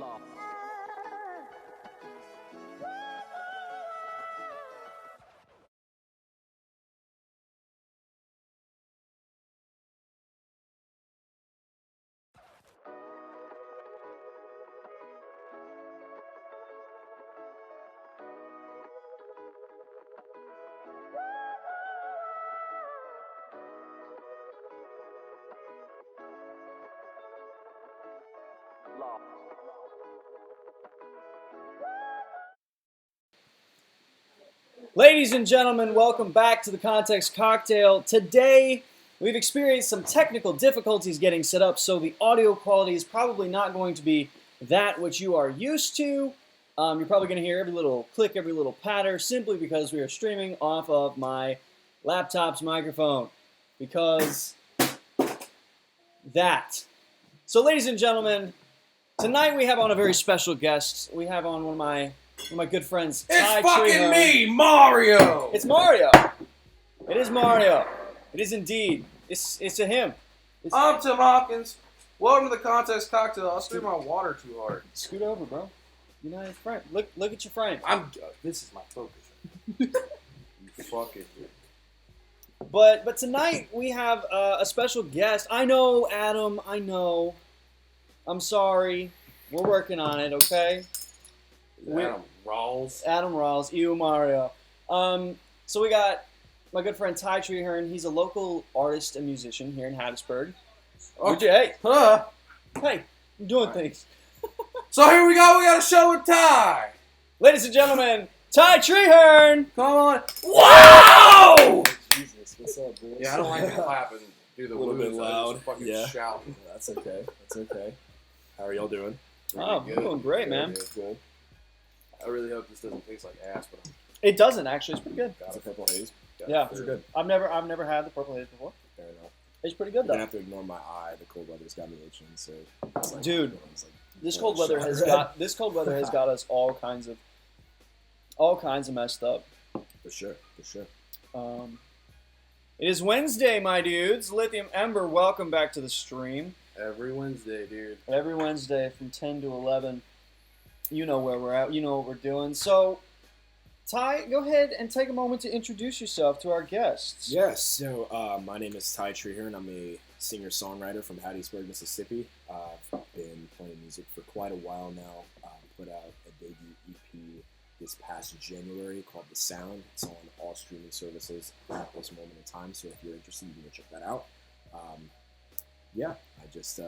Law. Law. Ladies and gentlemen, welcome back to the Context Cocktail. Today, we've experienced some technical difficulties getting set up, so the audio quality is probably not going to be that which you are used to. You're probably going to hear every little click, every little patter, simply because we are streaming off of my laptop's microphone. Because that. So, ladies and gentlemen, tonight we have on a very special guest. We have on one of my good friends, Ty It's fucking Trehern. me, Mario! It's Mario. It is Mario. It is indeed. It's a him. I'm Tim Hopkins. Welcome to the Context Cocktail. I threw my water too hard. Scoot over, bro. You're not in frame. Look at your frame. This is my focus. You fucking. But tonight we have a special guest. I know, Adam. I know. I'm sorry. We're working on it. Okay. Adam Rawls. Adam Rawls. You, Mario. So we got my good friend Ty Trehern. He's a local artist and musician here in Hattiesburg. Hey, Huh. hey, I'm doing things. So here we go. We got a show with Ty. Ladies and gentlemen, Ty Trehern. Come on. Wow! Jesus, what's up, boys? Yeah, I don't like to clap and do the A little bit woos. I just loud. fucking Yeah. shout. That's okay. That's okay. How are y'all doing? Oh, Good. we're doing great, man. Good. I really hope this doesn't taste like ass, but It doesn't actually. It's pretty good. Got a purple haze. Yeah. Those are good. I've never had the purple haze before. Fair enough. It's pretty You're good gonna though. have to ignore my eye. The cold weather's got me itching. So, it's like, Dude, it's like This oh, cold weather shot. has got us all kinds of messed up. For sure. It is Wednesday, my dudes. Lithium Ember, welcome back to the stream. every Wednesday, dude. Every Wednesday from 10 to 11. You know where we're at. You know what we're doing. So, Ty, go ahead and take a moment to introduce yourself to our guests. Yes. So, my name is Ty Trehern. I'm a singer-songwriter from Hattiesburg, Mississippi. I've been playing music for quite a while now. Put out a debut EP this past January called The Sound. It's on all streaming services at this moment in time. So if you're interested, you can go check that out. Yeah, I just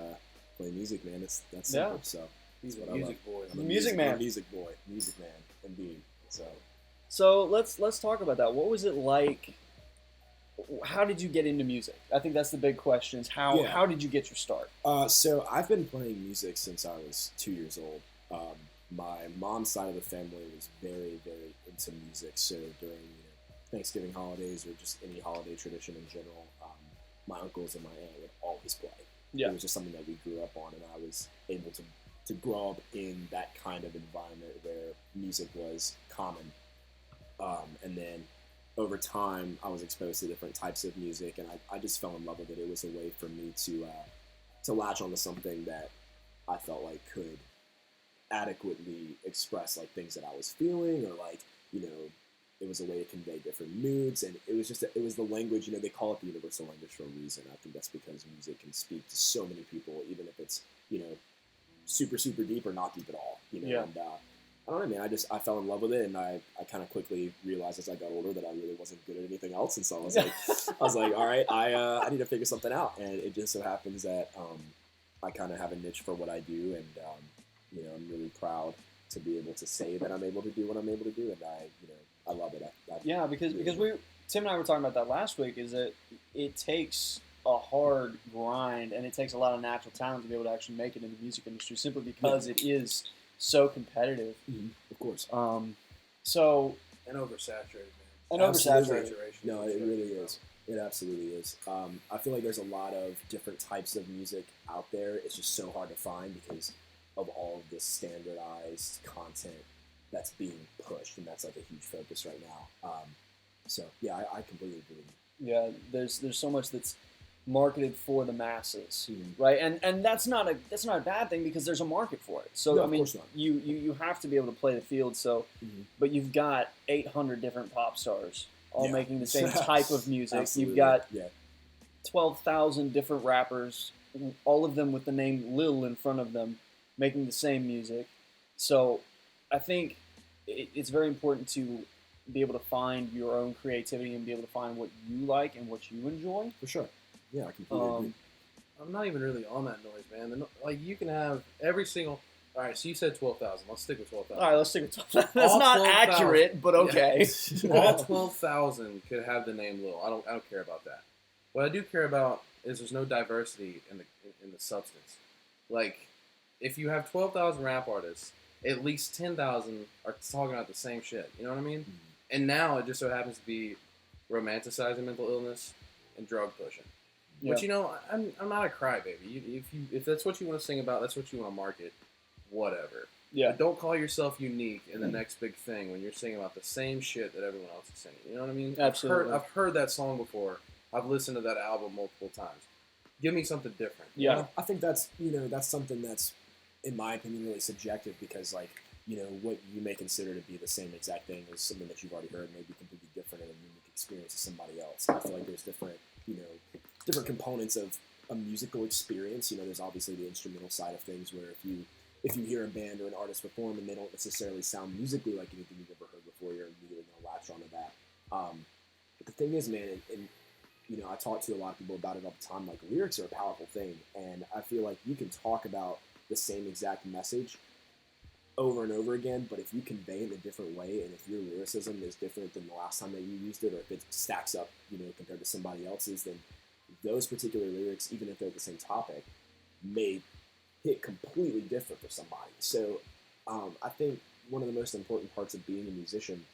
play music, man. That's simple. Yeah. So He's that's a what I love. music boy. I'm a Music man. I'm a music boy, music man, indeed. So let's talk about that. What was it like? How did you get into music? I think that's the big question. Is how did you get your start? So I've been playing music since I was 2 years old. My mom's side of the family was very, very into music. So during Thanksgiving holidays or just any holiday tradition in general, my uncles and my aunt would always play. Yeah. It was just something that we grew up on, and I was able to grow up in that kind of environment where music was common. And then over time, I was exposed to different types of music, and I just fell in love with it. It was a way for me to latch onto something that I felt like could adequately express like things that I was feeling, or like, it was a way to convey different moods, and it was it was the language. They call it the universal language for a reason. I think that's because music can speak to so many people, even if it's super super deep or not deep at all. Yeah. And I don't know, man. I fell in love with it, and I kind of quickly realized as I got older that I really wasn't good at anything else, and so I was like, all right, I need to figure something out, and it just so happens that I kind of have a niche for what I do, and I'm really proud to be able to say that I'm able to do what I'm able to do, and I love it. Yeah, because Tim and I were talking about that last week. Is that it takes a hard grind and it takes a lot of natural talent to be able to actually make it in the music industry, simply because it is so competitive. Mm-hmm. Of course. So And oversaturated, man. and Absolutely. oversaturated. No, it really is. It absolutely is. I feel like there's a lot of different types of music out there. It's just so hard to find because of all of this standardized content that's being pushed, and that's like a huge focus right now. So yeah, I completely agree. Yeah, there's so much that's marketed for the masses, Mm-hmm. right? And that's not a bad thing because there's a market for it. So No, I of mean, course not. you have to be able to play the field. So, Mm-hmm. but you've got 800 different pop stars all Yeah. making the same type of music. Absolutely. You've got yeah. 12,000 different rappers, all of them with the name Lil in front of them, making the same music. So I think it's very important to be able to find your own creativity and be able to find what you like and what you enjoy. For sure. Yeah, I completely agree. I'm not even really on that noise, man. Like you can have every single. All right, so you said 12,000. Let's stick with 12,000. All right, let's stick with 12,000. That's All not 12,000. accurate, but okay. All 12,000 could have the name Lil. I don't care about that. What I do care about is there's no diversity in the substance. Like, if you have 12,000 rap artists, at least 10,000 are talking about the same shit. You know what I mean? Mhm. And now it just so happens to be romanticizing mental illness and drug pushing. Yeah. But you know, I'm not a crybaby. If that's what you want to sing about, that's what you want to market. Whatever. Yeah. But don't call yourself unique in the next big thing when you're singing about the same shit that everyone else is singing. You know what I mean? Absolutely. I've heard that song before. I've listened to that album multiple times. Give me something different. you Yeah. know? I think that's that's something that's, in my opinion, really subjective because like what you may consider to be the same exact thing is something that you've already heard may be completely different and a unique experience to somebody else. I feel like there's different different components of a musical experience. There's obviously the instrumental side of things where if you hear a band or an artist perform and they don't necessarily sound musically like anything you've ever heard before, you're immediately going to latch onto that. But the thing is, man, and I talk to a lot of people about it all the time. Like, lyrics are a powerful thing, and I feel like you can talk about the same exact message over and over again, but if you convey it in a different way, and if your lyricism is different than the last time that you used it, or if it stacks up, compared to somebody else's, then those particular lyrics, even if they're the same topic, may hit completely different for somebody. So I think one of the most important parts of being a musician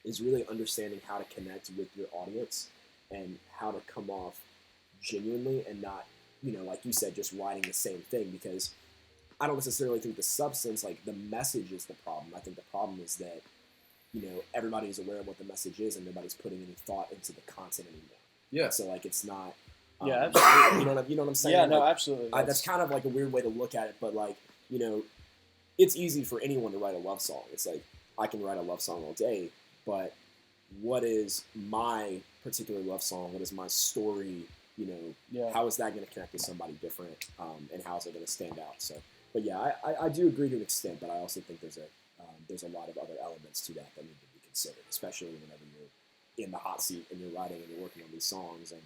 is really understanding how to connect with your audience and how to come off genuinely and not, like you said, just writing the same thing, because I don't necessarily think the substance, like the message, is the problem. I think the problem is that, everybody is aware of what the message is and nobody's putting any thought into the content anymore. Yeah. So like it's not. Yeah, absolutely. You know what I'm saying? Yeah, no, like, absolutely. that's kind of like a weird way to look at it, but like, it's easy for anyone to write a love song. It's like, I can write a love song all day, but what is my particular love song? What is my story? Yeah. How is that going to connect with somebody different? And how is it going to stand out? So, but yeah, I do agree to an extent, but I also think there's a lot of other elements to that need to be considered, especially whenever you're in the hot seat and you're writing and you're working on these songs and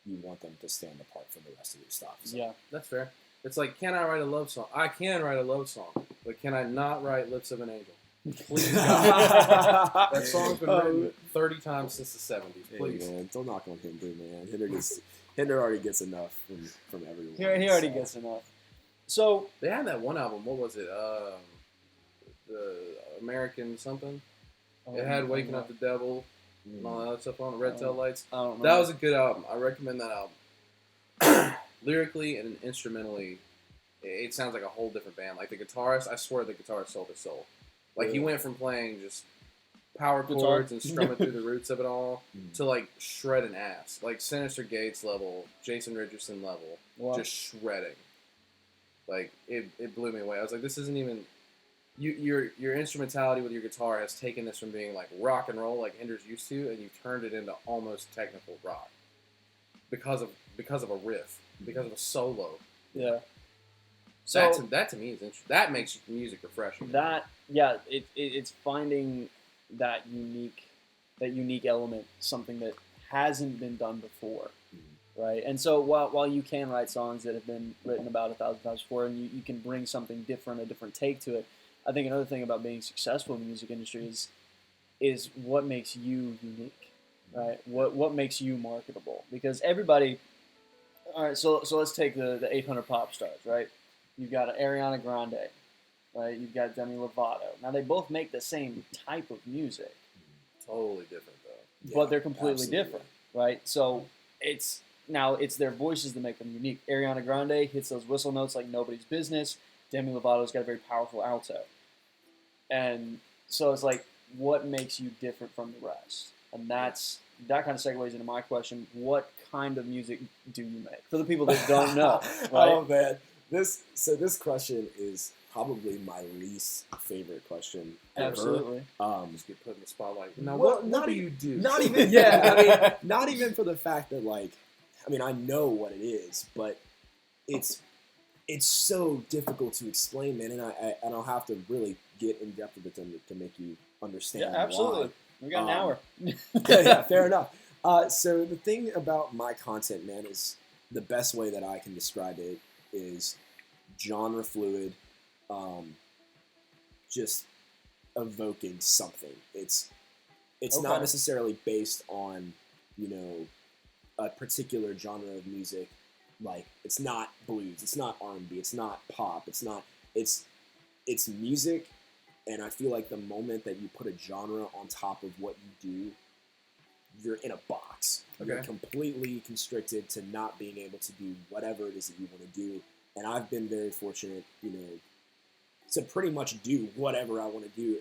you want them to stand apart from the rest of your stuff. So. Yeah. That's fair. It's like, can I write a love song? I can write a love song, but can I not write Lips of an Angel? Please, God. That song's been written 30 times since the 70s. Please. Hey, man, don't knock on Hinder, man. Hinder already gets enough from everyone. He already gets enough. So They had that one album. What was it? The American something. It had Waking Up the Devil and all that other stuff on the Red Tail Lights. I don't know. That was a good album. I recommend that album. Lyrically and instrumentally, it sounds like a whole different band. Like the guitarist, I swear the guitarist sold his soul. Like he went from playing just power chords and strumming through the roots of it all to like shredding ass. Like Sinister Gates level, Jason Richardson level, just shredding. Like it blew me away. I was like, this isn't even your instrumentality with your guitar has taken this from being like rock and roll like Hinder's used to, and you've turned it into almost technical rock because of a riff, because of a solo. Yeah. So that to me is interesting. That makes music refreshing. It's finding that unique element, something that hasn't been done before, right? And so while you can write songs that have been written about 1,000 times before, and you can bring something different, a different take to it, I think another thing about being successful in the music industry is what makes you unique, right? What makes you marketable? Because everybody. All right, so let's take the 800 pop stars, right? You've got Ariana Grande, right? You've got Demi Lovato. Now they both make the same type of music, Totally different though. but they're completely absolutely. different, right? So it's their voices that make them unique. Ariana Grande hits those whistle notes like nobody's business. Demi Lovato's got a very powerful alto, and so it's like, what makes you different from the rest? And that kind of segues into my question: what kind of music do you make? For the people that don't know, right? Oh man, this question is probably my least favorite question ever. Absolutely. Just get put in the spotlight. Now, Well, what do you do? Not even, yeah. I mean, not even for the fact that, like, I mean, I know what it is, but it's so difficult to explain, man. And I don't have to really get in depth with it to make you understand. Yeah, absolutely. Why. We got an hour. Yeah, fair enough. So the thing about my content, man, is the best way that I can describe it is genre fluid, just evoking something. It's Okay. not necessarily based on, you know, a particular genre of music. Like, it's not blues, it's not R&B, it's not pop, it's music. And I feel like the moment that you put a genre on top of what you do, you're in a box. Okay. You're completely constricted to not being able to do whatever it is that you want to do. And I've been very fortunate, you know, to pretty much do whatever I want to do.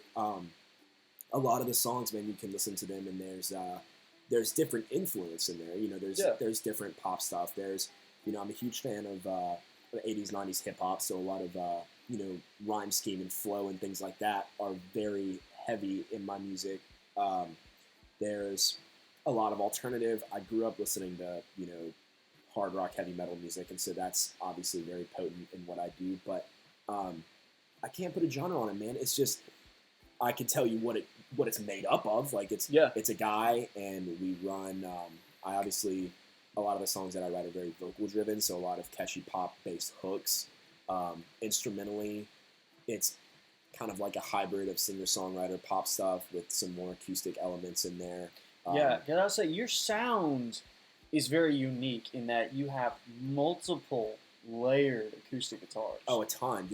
A lot of the songs, man, you can listen to them, and there's different influence in there. You know, there's different pop stuff. There's, you know, I'm a huge fan of 80s, 90s hip hop, so a lot of you know, rhyme scheme and flow and things like that are very heavy in my music. There's a lot of alternative. I grew up listening to, you know, hard rock, heavy metal music, and so that's obviously very potent in what I do. But I can't put a genre on it, man. It's just, I can tell you what it's made up of. Like, it's a guy, and we run. I obviously, a lot of the songs that I write are very vocal driven, so a lot of catchy pop based hooks. Instrumentally, it's kind of like a hybrid of singer-songwriter pop stuff with some more acoustic elements in there. Yeah, because I'll say your sound is very unique in that you have multiple layered acoustic guitars. Oh, a ton.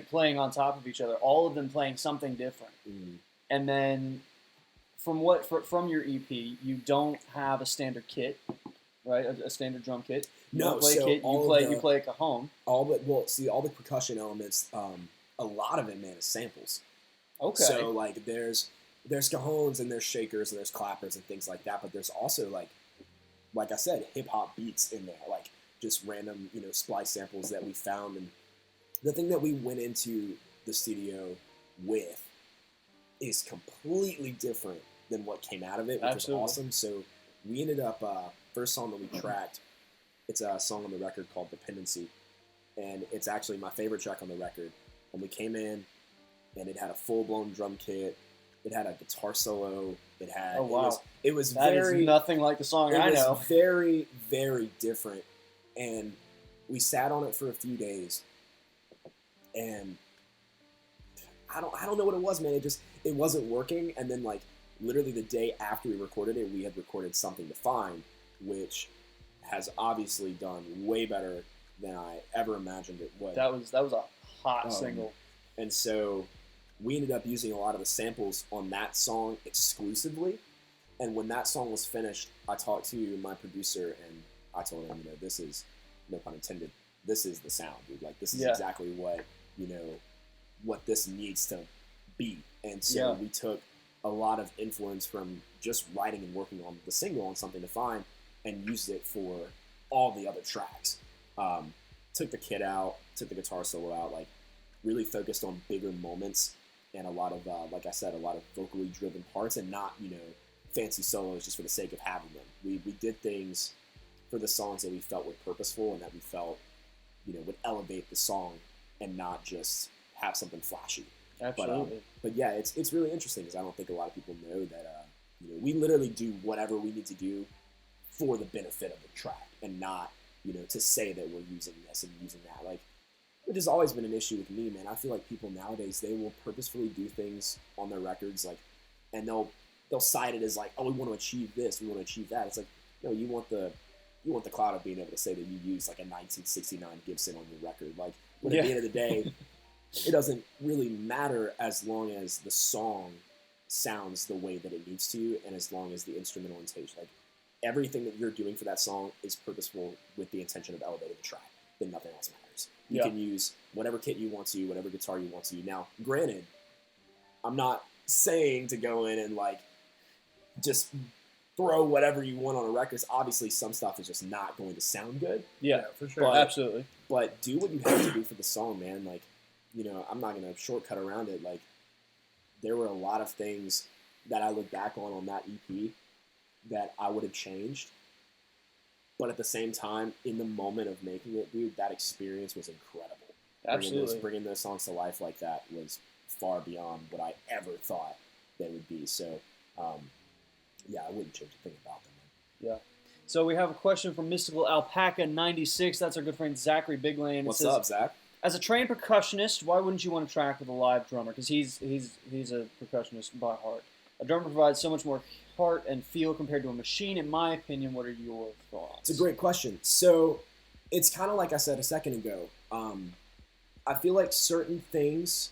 Playing on top of each other, all of them playing something different. Mm. And then from your EP, you don't have a standard kit, right? A standard drum kit. You No, don't play so a kit. You play a cajon. All the percussion elements. A lot of it, man, is samples. Okay. So like there's cajones and there's shakers and there's clappers and things like that, but there's also like I said, hip hop beats in there, like just random, you know, splice samples that we found. And the thing that we went into the studio with is completely different than what came out of it, which Absolutely. was awesome. So we ended up first song that we tracked. It's a song on the record called Dependency, and it's actually my favorite track on the record. And we came in, and it had a full-blown drum kit. It had a guitar solo. It had. Oh wow! It was that very is nothing like the song I know. It was very, very different, and we sat on it for a few days, and I don't know what it was, man. It wasn't working, and then like literally the day after we recorded it, we had recorded Something to Find, which has obviously done way better than I ever imagined it would. That was a hot single. And so we ended up using a lot of the samples on that song exclusively. And when that song was finished, I talked to my producer and I told him, you know, this is, no pun intended, this is the sound, dude. Like, this is exactly what, you know, what this needs to be. And so we took a lot of influence from just writing and working on the single on Something to Find and used it for all the other tracks. Took the kit out, took the guitar solo out, like really focused on bigger moments and a lot of, like I said, a lot of vocally driven parts and not, you know, fancy solos just for the sake of having them. We did things for the songs that we felt were purposeful and that we felt, you know, would elevate the song and not just have something flashy. Absolutely. But yeah, it's really interesting because I don't think a lot of people know that, you know, we literally do whatever we need to do for the benefit of the track and not, you know, to say that we're using this and using that. Like, which has always been an issue with me, man. I feel like people nowadays, they will purposefully do things on their records, like, and they'll cite it as like, oh, we want to achieve this, we want to achieve that. It's like, no, you want the clout of being able to say that you use like a 1969 Gibson on your record. Like, when at the end of the day, it doesn't really matter as long as the song sounds the way that it needs to, and as long as the instrumentation, like everything that you're doing for that song is purposeful with the intention of elevating the track. Then nothing else matters. You can use whatever kit you want to, whatever guitar you want to. Now, granted, I'm not saying to go in and like just throw whatever you want on a record. Obviously, some stuff is just not going to sound good. Yeah, for sure. But- absolutely. But do what you have to do for the song, man. Like, I'm not gonna shortcut around it. Like, there were a lot of things that I look back on that EP that I would have changed. But at the same time, in the moment of making it, dude, that experience was incredible. Absolutely. Bringing those songs to life like that was far beyond what I ever thought they would be. So, yeah, I wouldn't change a thing about them. Yeah. So we have a question from Mystical Alpaca 96. That's our good friend Zachary Biglane. What's up, Zach? As a trained percussionist, why wouldn't you want to track with a live drummer? Because he's a percussionist by heart. A drummer provides so much more heart and feel compared to a machine. In my opinion, what are your thoughts? It's a great question. So it's kind of like I said a second ago. I feel like certain things,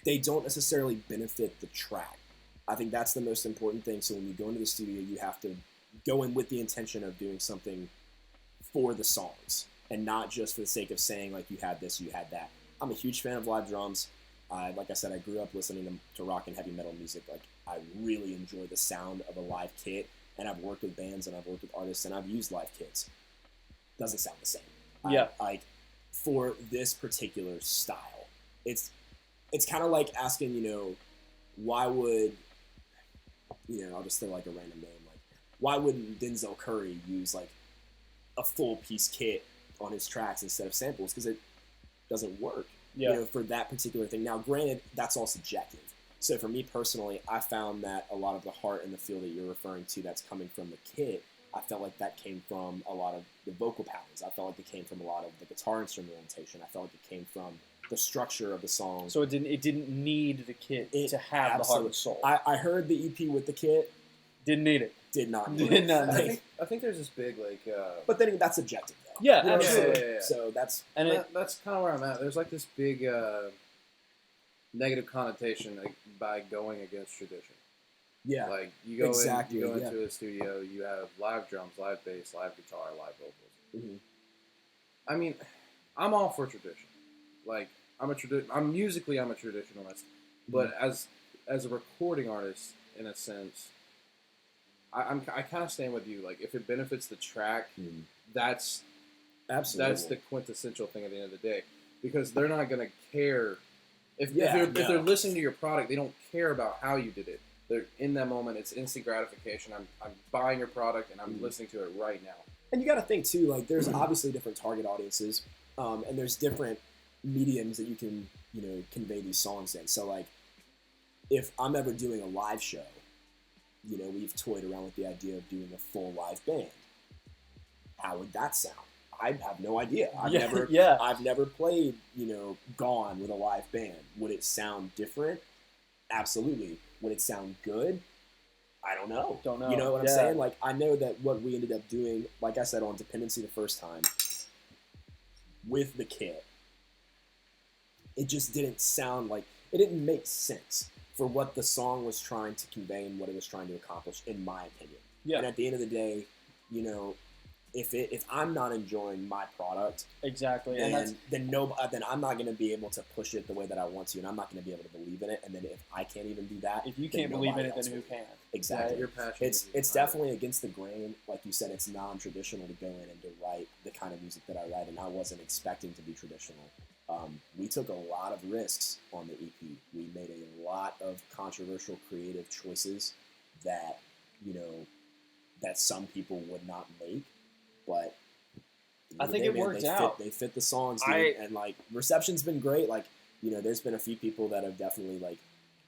they don't necessarily benefit the track. I think that's the most important thing. So when you go into the studio, you have to go in with the intention of doing something for the songs and not just for the sake of saying, like, you had this, you had that. I'm a huge fan of live drums. Like I said, I grew up listening to rock and heavy metal music. Like, I really enjoy the sound of a live kit, and I've worked with bands and I've worked with artists and I've used live kits. Doesn't sound the same. Yeah. Like, for this particular style, it's kind of like asking, why would, I'll just throw like a random name, like, why wouldn't Denzel Curry use like a full piece kit on his tracks instead of samples? Because it doesn't work. Yeah. For that particular thing. Now, granted, that's all subjective. So for me personally, I found that a lot of the heart and the feel that you're referring to that's coming from the kit, I felt like that came from a lot of the vocal patterns. I felt like it came from a lot of the guitar instrumentation. I felt like it came from the structure of the song. So it didn't need the kit to have the heart and soul. I heard the EP with the kit. Didn't need it. Did not need Did it. not I need it. think there's this big But then that's subjective, though. Yeah, You know what I'm absolutely. saying? Yeah. So that's And that's kind of where I'm at. There's like this big negative connotation by going against tradition. yeah. Like you go Exactly, you go yeah. into a studio, you have live drums, live bass, live guitar, live vocals. Mhm. I mean, I'm all for tradition. Like I'm musically I'm a traditionalist, but as a recording artist, in a sense, I kind of stand with you. Like if it benefits the track, that's Absolutely. that's the quintessential thing at the end of the day, because they're not gonna care if Yeah, if they're no. listening to your product. They don't care about how you did it. They're in that moment. It's instant gratification. I'm buying your product and I'm listening to it right now. And you got to think too, like there's obviously different target audiences, and there's different mediums that you can, convey these songs in. So like, if I'm ever doing a live show, we've toyed around with the idea of doing a full live band. How would that sound? I have no idea. I've never played, Gone with a live band. Would it sound different? Absolutely. Would it sound good? I don't know. Don't know. You know what I'm Yeah. saying? Like, I know that what we ended up doing, like I said, on Dependency the first time, with the kit, it just didn't sound like, it didn't make sense for what the song was trying to convey and what it was trying to accomplish, in my opinion. Yeah. And at the end of the day, if I'm not enjoying my product, Exactly. And then I'm not going to be able to push it the way that I want to, and I'm not going to be able to believe in it. And then if I can't even do that, if you then can't believe in nobody it, then else who will. can? Exactly. Your passion. It's definitely against the grain. Like you said, it's non-traditional to go in and to write the kind of music that I write, and I wasn't expecting to be traditional. We took a lot of risks on the EP. We made a lot of controversial creative choices that, that some people would not make, but I think it worked out. They fit the songs, dude, and like reception's been great. Like, there's been a few people that have definitely like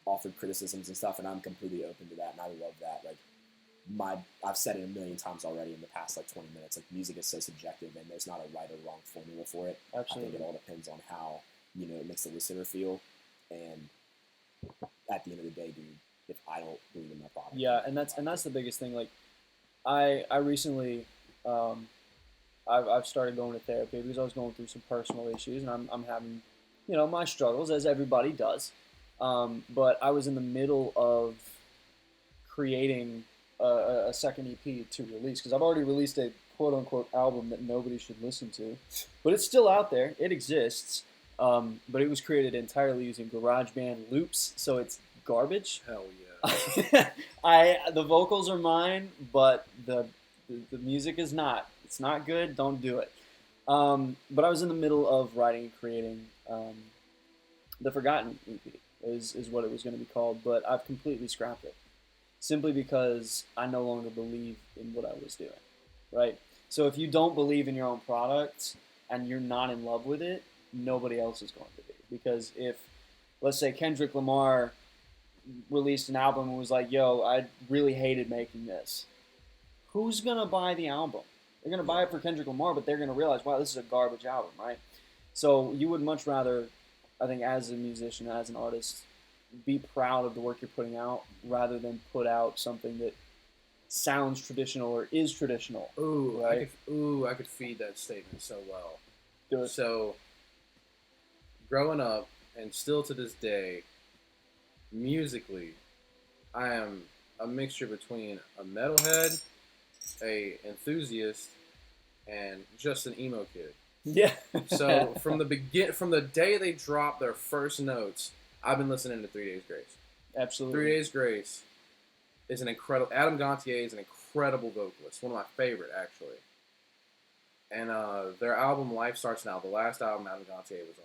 offered criticisms and stuff, and I'm completely open to that, and I love that. Like, I've said it a million times already in the past like 20 minutes. Like, music is so subjective, and there's not a right or wrong formula for it. Absolutely. I think it all depends on how it makes the listener feel, and at the end of the day, dude, if I don't believe in my product, Yeah, and that's the biggest thing. Like, I recently, I've started going to therapy because I was going through some personal issues, and I'm having, my struggles, as everybody does. But I was in the middle of creating a second EP to release, because I've already released a quote-unquote album that nobody should listen to, but it's still out there. It exists, but it was created entirely using GarageBand loops, so it's garbage. Hell yeah. The vocals are mine, but the music is not. It's not good. Don't do it. But I was in the middle of writing and creating the Forgotten EP is what it was going to be called, but I've completely scrapped it simply because I no longer believe in what I was doing. Right. So if you don't believe in your own product and you're not in love with it, nobody else is going to be. Because if, let's say, Kendrick Lamar released an album and was like, "Yo, I really hated making this," who's gonna buy the album? They're gonna buy it for Kendrick Lamar, but they're gonna realize, wow, this is a garbage album, right? So you would much rather, I think, as a musician, as an artist, be proud of the work you're putting out rather than put out something that sounds traditional or is traditional. Ooh, right? I could feed that statement so well. Do it. So, growing up, and still to this day, musically, I am a mixture between a metalhead, a enthusiast, and just an emo kid. Yeah. So from the day they dropped their first notes, I've been listening to 3 Days Grace. Absolutely. 3 Days Grace is an incredible. Adam Gontier is an incredible vocalist, one of my favorite actually. And their album Life Starts Now, the last album Adam Gontier was on,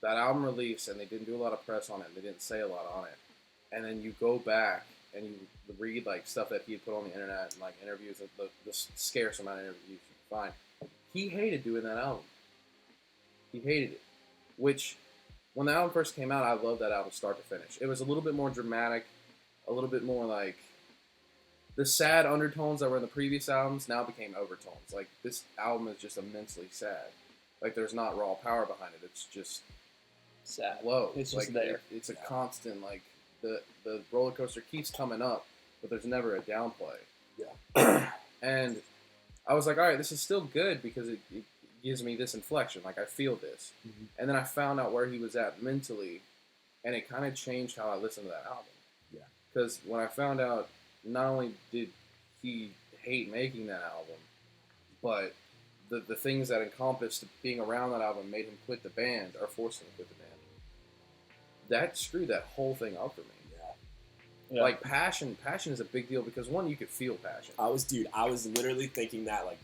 that album released, and they didn't do a lot of press on it. They didn't say a lot on it. And then you go back and you read like stuff that he had put on the internet and like interviews, the scarce amount of interviews you can find. He hated doing that album. He hated it. Which, when the album first came out, I loved that album start to finish. It was a little bit more dramatic, a little bit more like the sad undertones that were in the previous albums now became overtones. Like, this album is just immensely sad. Like, there's not raw power behind it. It's just sad. Low. It's like, just there. It's a constant, like, the roller coaster keeps coming up, but there's never a downplay. Yeah. And I was like, all right, this is still good because it gives me this inflection. Like, I feel this. Mm-hmm. And then I found out where he was at mentally, and it kind of changed how I listened to that album. Yeah. Because when I found out, not only did he hate making that album, but the things that encompassed being around that album made him quit the band, or forced him to quit the band. That screwed that whole thing up for me. Yeah. Like, passion is a big deal because, one, you could feel passion. I was literally thinking that like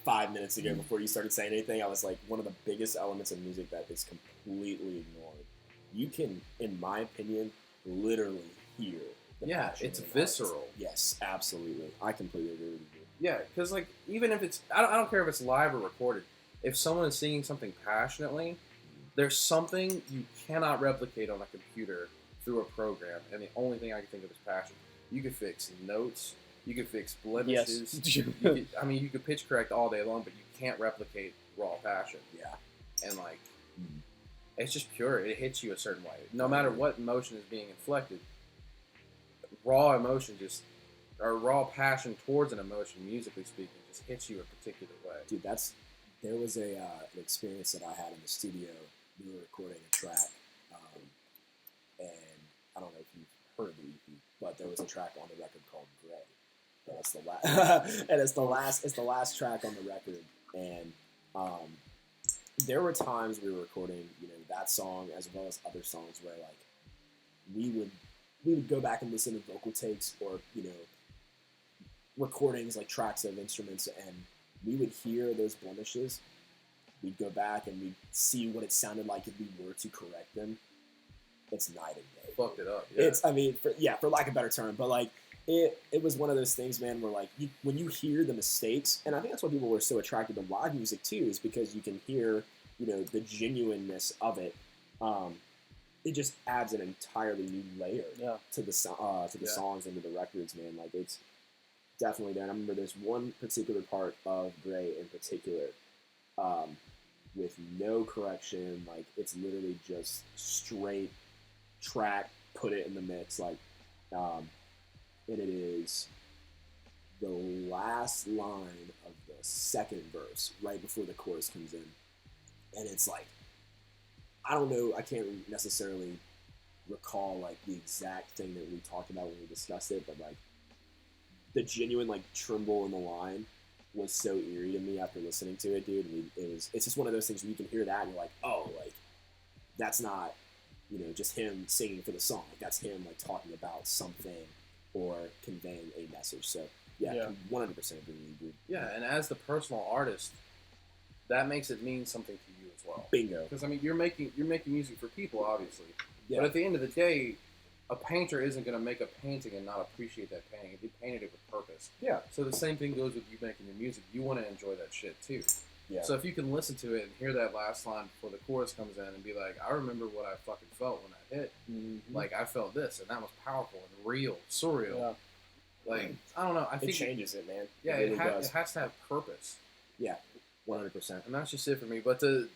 5 minutes ago before you started saying anything. I was like, one of the biggest elements of music that is completely ignored. You can, in my opinion, literally hear the passion it's in an visceral. artist. Yes, absolutely. I completely agree with you. Yeah, because, like, even if it's, I don't care if it's live or recorded, if someone is singing something passionately, there's something you cannot replicate on a computer through a program, and the only thing I can think of is passion. You could fix notes, you could fix blemishes, Yes. you could pitch correct all day long, but you can't replicate raw passion. Yeah. And, like, it's just pure. It hits you a certain way. No matter what emotion is being inflected, raw emotion or raw passion towards an emotion, musically speaking, just hits you a particular way. Dude, there was an experience that I had in the studio. We were recording a track, and I don't know if you've heard the EP, but there was a track on the record called Gray. And it's the last, and it's the last track on the record. And there were times we were recording, that song as well as other songs where like we would go back and listen to vocal takes or recordings, like tracks of instruments, and we would hear those blemishes. We'd go back and we'd see what it sounded like if we were to correct them. It's night and day. Fucked it up. Yeah. For lack of a better term, but like it was one of those things, man, where like when you hear the mistakes, and I think that's why people were so attracted to live music too, is because you can hear the genuineness of it. It just adds an entirely new layer to the songs and to the records, man. Like, it's definitely there. And I remember there's one particular part of Gray in particular, with no correction. Like, it's literally just straight track, put it in the mix. Like, and it is the last line of the second verse, right before the chorus comes in. And it's like, I don't know, I can't necessarily recall like the exact thing that we talked about when we discussed it, but like the genuine like tremble in the line was so eerie to me after listening to it, dude. It's just one of those things where you can hear that and you're like, oh, like that's not just him singing for the song. Like that's him like talking about something or conveying a message. So yeah. 100% agree with you, dude. Yeah, and as the personal artist, that makes it mean something to you as well. Bingo. Because I mean, you're making music for people, obviously. Yeah. But at the end of the day, a painter isn't going to make a painting and not appreciate that painting. If he painted it with purpose. Yeah. So the same thing goes with you making your music. You want to enjoy that shit too. Yeah. So if you can listen to it and hear that last line before the chorus comes in and be like, I remember what I fucking felt when I hit. Mm-hmm. Like, I felt this, and that was powerful and real, surreal. Yeah. Like, I don't know. I think it changes it, man. Yeah, it, really it has to have purpose. Yeah, 100%. And that's just it for me. But to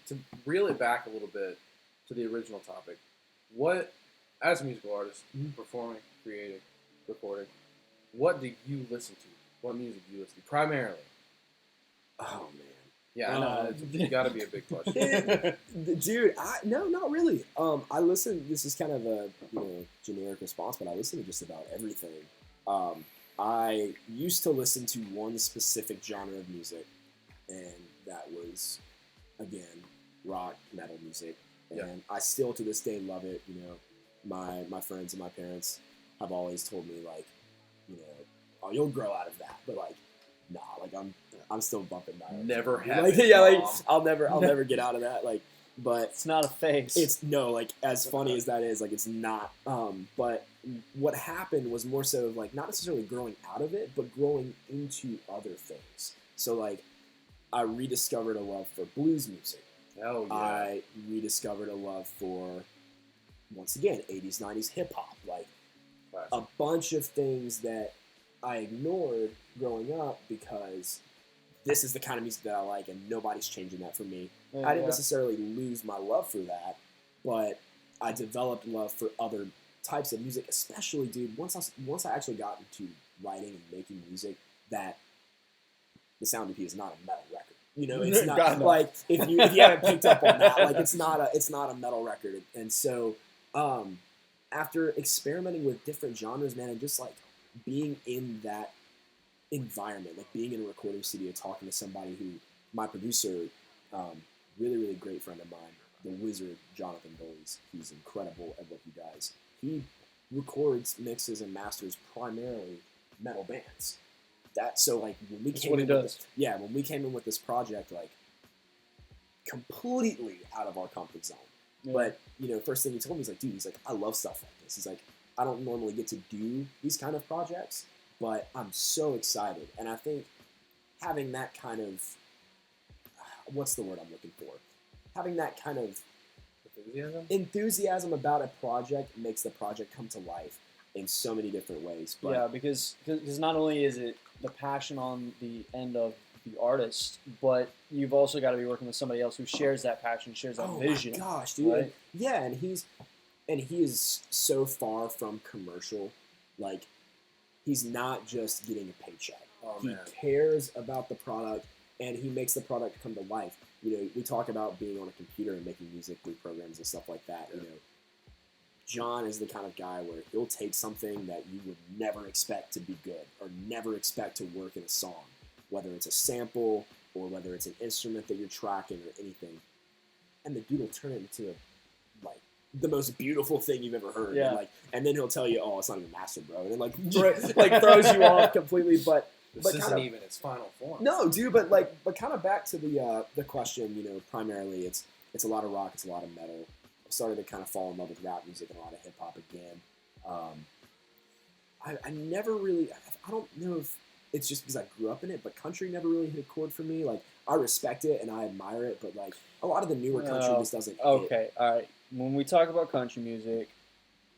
reel it back a little bit to the original topic, what, as a musical artist, performing, creating, recording, what do you listen to? What music do you listen to? Primarily. Oh, man. Yeah, I know. It's got to be a big question. Dude, no, not really. I listen, this is kind of a generic response, but I listen to just about everything. I used to listen to one specific genre of music, and that was, again, rock, metal music. And I still, to this day, love it. My friends and my parents have always told me, like, oh, you'll grow out of that. But, like, nah, like, I'm still bumping that. Never have. Like, yeah, like, I'll never get out of that. Like, but it's not a phase. It's like, as funny as that is, like, it's not. But what happened was more so of, like, not necessarily growing out of it, but growing into other things. So, like, I rediscovered a love for blues music. Hell yeah. I rediscovered a love for, once again, 80s, 90s hip hop. Like, a bunch of things that I ignored growing up because this is the kind of music that I like, and nobody's changing that for me. Yeah, I didn't necessarily lose my love for that, but I developed love for other types of music, especially, dude, once I actually got into writing and making music, that the Sound EP is not a metal record. It's not like if you haven't picked up on that, like it's not a metal record. And so after experimenting with different genres, man, and just like being in that environment, like being in a recording studio, talking to somebody who, my producer, really, really great friend of mine, the wizard, Jonathan Bullies. He's incredible at what he does. He records, mixes, and masters primarily metal bands. So like when we came in with this project, like completely out of our comfort zone. Yeah. But first thing he told me is like, dude, he's like, I love stuff like this. He's like, I don't normally get to do these kind of projects, but I'm so excited. And I think having that kind of, what's the word I'm looking for? Having that kind of enthusiasm about a project makes the project come to life in so many different ways. But yeah, because not only is it the passion on the end of the artist, but you've also got to be working with somebody else who shares that passion, shares that vision. Oh my gosh, dude! Right? Yeah, and he is so far from commercial. Like, he's not just getting a paycheck. He cares about the product, and he makes the product come to life. We talk about being on a computer and making music through programs and stuff like that. Yeah. John is the kind of guy where he'll take something that you would never expect to be good or never expect to work in a song, whether it's a sample or whether it's an instrument that you're tracking or anything, and the dude will turn it into the most beautiful thing you've ever heard. Yeah. And then he'll tell you, oh, it's not even mastered, bro, and then throws you off completely. But this isn't even its final form. No, dude, but kind of back to the question. Primarily it's a lot of rock, it's a lot of metal. I started to kind of fall in love with rap music and a lot of hip hop again. I never really, I don't know if it's just because I grew up in it, but country never really hit a chord for me. Like, I respect it and I admire it, but like a lot of the newer country just doesn't hit. Okay, all right. When we talk about country music,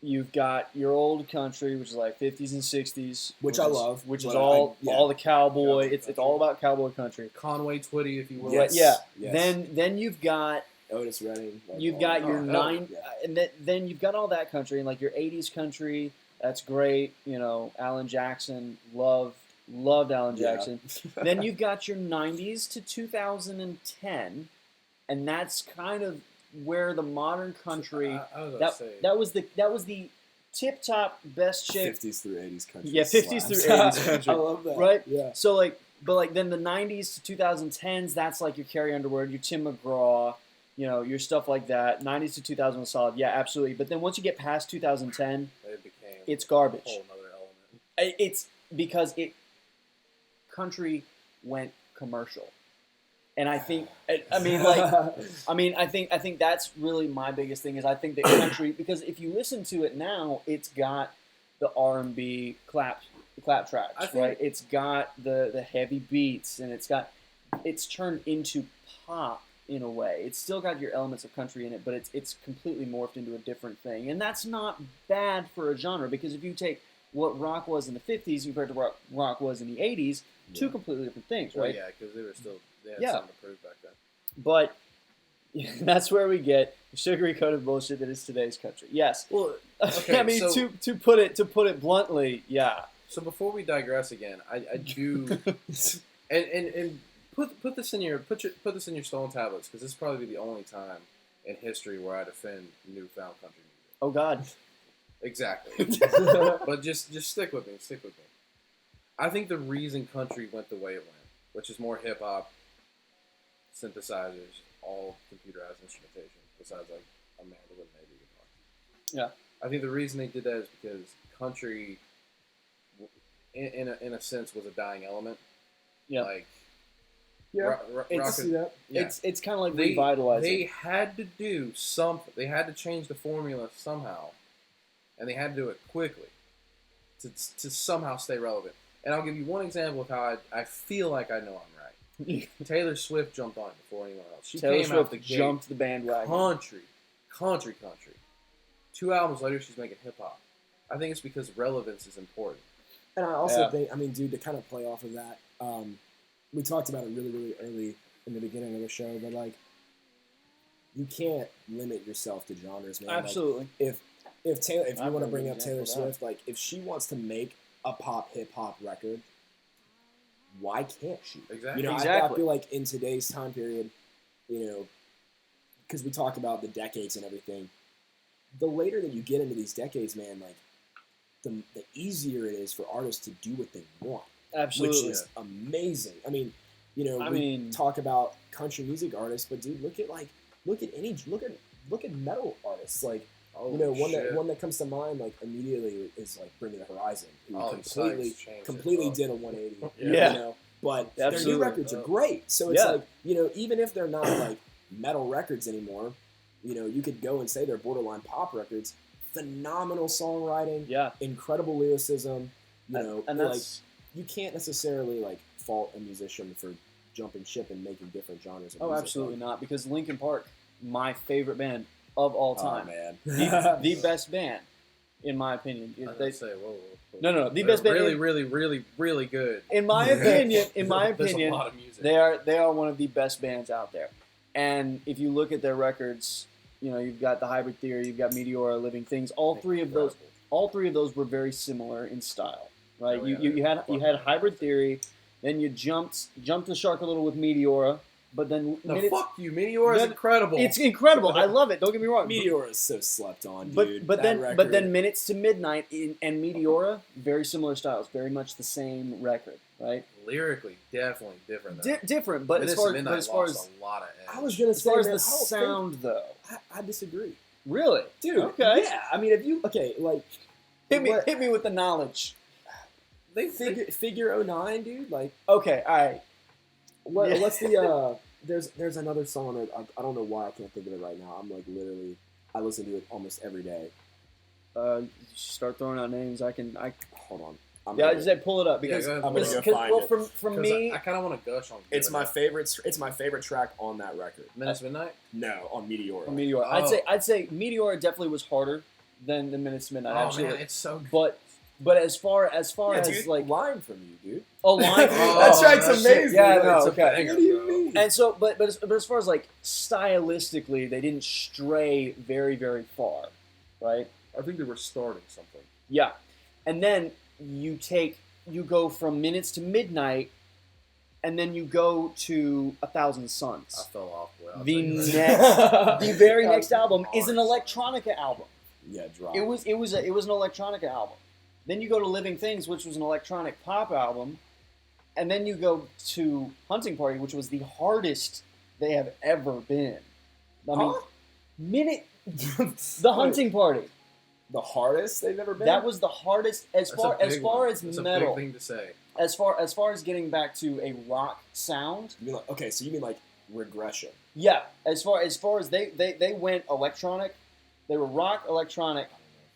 you've got your old country, which is like 50s and 60s, which I love, which is all the cowboy. It's all about cowboy country. Conway Twitty, if you will. Yes. Yeah. Yes. Then you've got Otis Redding. You've got your and then you've got all that country, and like your 80s country. That's great. Alan Jackson, loved Alan Jackson. Then you've got your 90s to 2010, and that's kind of where the modern country that was the tip top best shape 50s through 80s country. Yeah, 50s through 80s country. I love that. Right? Yeah. So then the 90s to 2010s, that's like your Carrie Underwood, your Tim McGraw, your stuff like that. 90s to 2000 was solid, yeah, absolutely. But then once you get past 2010, It became it's garbage. a whole other element. It's because country went commercial, and I think I think that's really my biggest thing is I think that country, because if you listen to it now, it's got the R&B clap tracks, right? It's got the heavy beats, and it's turned into pop in a way. It's still got your elements of country in it, but it's completely morphed into a different thing, and that's not bad for a genre, because if you take what rock was in the 50s compared to what rock was in the 80s, two completely different things, right? Well, yeah, because they had something to prove back then. But that's where we get the sugary coated bullshit that is today's country. Yes. Well, okay, I mean, to put it bluntly, yeah. So before we digress again, I do, and put this in your stone tablets, because this is probably the only time in history where I defend newfound country music. Oh God. Exactly. But just stick with me. I think the reason country went the way it went, which is more hip hop, synthesizers, all computerized instrumentation, besides like a mandolin, maybe guitar. Yeah. I think the reason they did that is because country, in a sense, was a dying element. Yeah. Like, it's yeah. it's kind of like revitalizing. They had to do something. They had to change the formula somehow, and they had to do it quickly to somehow stay relevant. And I'll give you one example of how I feel like I know I'm right. Taylor Swift jumped on it before anyone else. She Taylor came Swift out the gate, jumped the bandwagon. Country. 2 albums later, she's making hip hop. I think it's because relevance is important. And I also think, I mean, dude, to kind of play off of that, we talked about it really, really early in the beginning of the show, but like, you can't limit yourself to genres, man. Absolutely. Like, if you want to bring up Taylor Swift, like, if she wants to make a pop hip hop record, why can't she? Exactly. You know, I feel like in today's time period, because we talk about the decades and everything, the later that you get into these decades, man, like, the easier it is for artists to do what they want. Absolutely. Which is amazing. I mean, we talk about country music artists, but dude, look at metal artists. Like, one that comes to mind, like, immediately is like Bring Me the Horizon, who completely did a 180. Yeah. But Absolutely. their new records are great. So it's like, even if they're not like metal records anymore, you could go and say they're borderline pop records. Phenomenal songwriting, incredible lyricism. And like, you can't necessarily like fault a musician for jumping ship and making different genres of music. Absolutely not, because Linkin Park, my favorite band of all time, man. the best band, in my opinion. Whoa. No, the best band. Really good. In my opinion, There's a lot of music. they are one of the best bands out there. And if you look at their records, you've got the Hybrid Theory, you've got Meteora, Living Things. All three of those were very similar in style, right? Oh, you had Hybrid Theory, then you jumped the shark a little with Meteora, but then fuck you, Meteora is incredible. It's incredible. I love it. Don't get me wrong. Meteora is so slept on, dude. But then Minutes to Midnight and Meteora, very similar styles, very much the same record, right? Lyrically, definitely different. Different, but as far as a lot of edge. I was gonna say, as far as the sound, though, I disagree, really, dude. Okay, yeah. I mean, if you like, hit me with the knowledge. Figure 09, dude. Like, okay, all right. What's the there's another song that I don't know why I can't think of it right now. I'm like literally, I listen to it almost every day. Start throwing out names. I hold on. I just said pull it up because I'm gonna go find it. From me, I kind of want to gush on. It's my favorite. It's my favorite track on that record. Minutes Midnight. No, on Meteora. Oh. I'd say Meteora definitely was harder than the Minutes to Midnight. Oh absolutely. man, it's so good. But as far as dude, like line from you, dude. Oh, line. That track's amazing. Yeah, no, it's okay. banger, what do you mean? And so, but as far as like stylistically, they didn't stray very, very far, right? I think they were starting something. Yeah, and then you go from Minutes to Midnight, and then you go to 1,000 Suns. I fell off. Well, The very next album is an electronica album. Yeah, drop. It was an electronica album. Then you go to Living Things, which was an electronic pop album, and then you go to Hunting Party, which was the hardest they have ever been. I mean, minute the hunting party. The hardest they've ever been. That was the hardest as far as metal. A big thing to say. As far as getting back to a rock sound. You mean like, okay, so you mean like regression? Yeah. As far as they went electronic, they were rock electronic,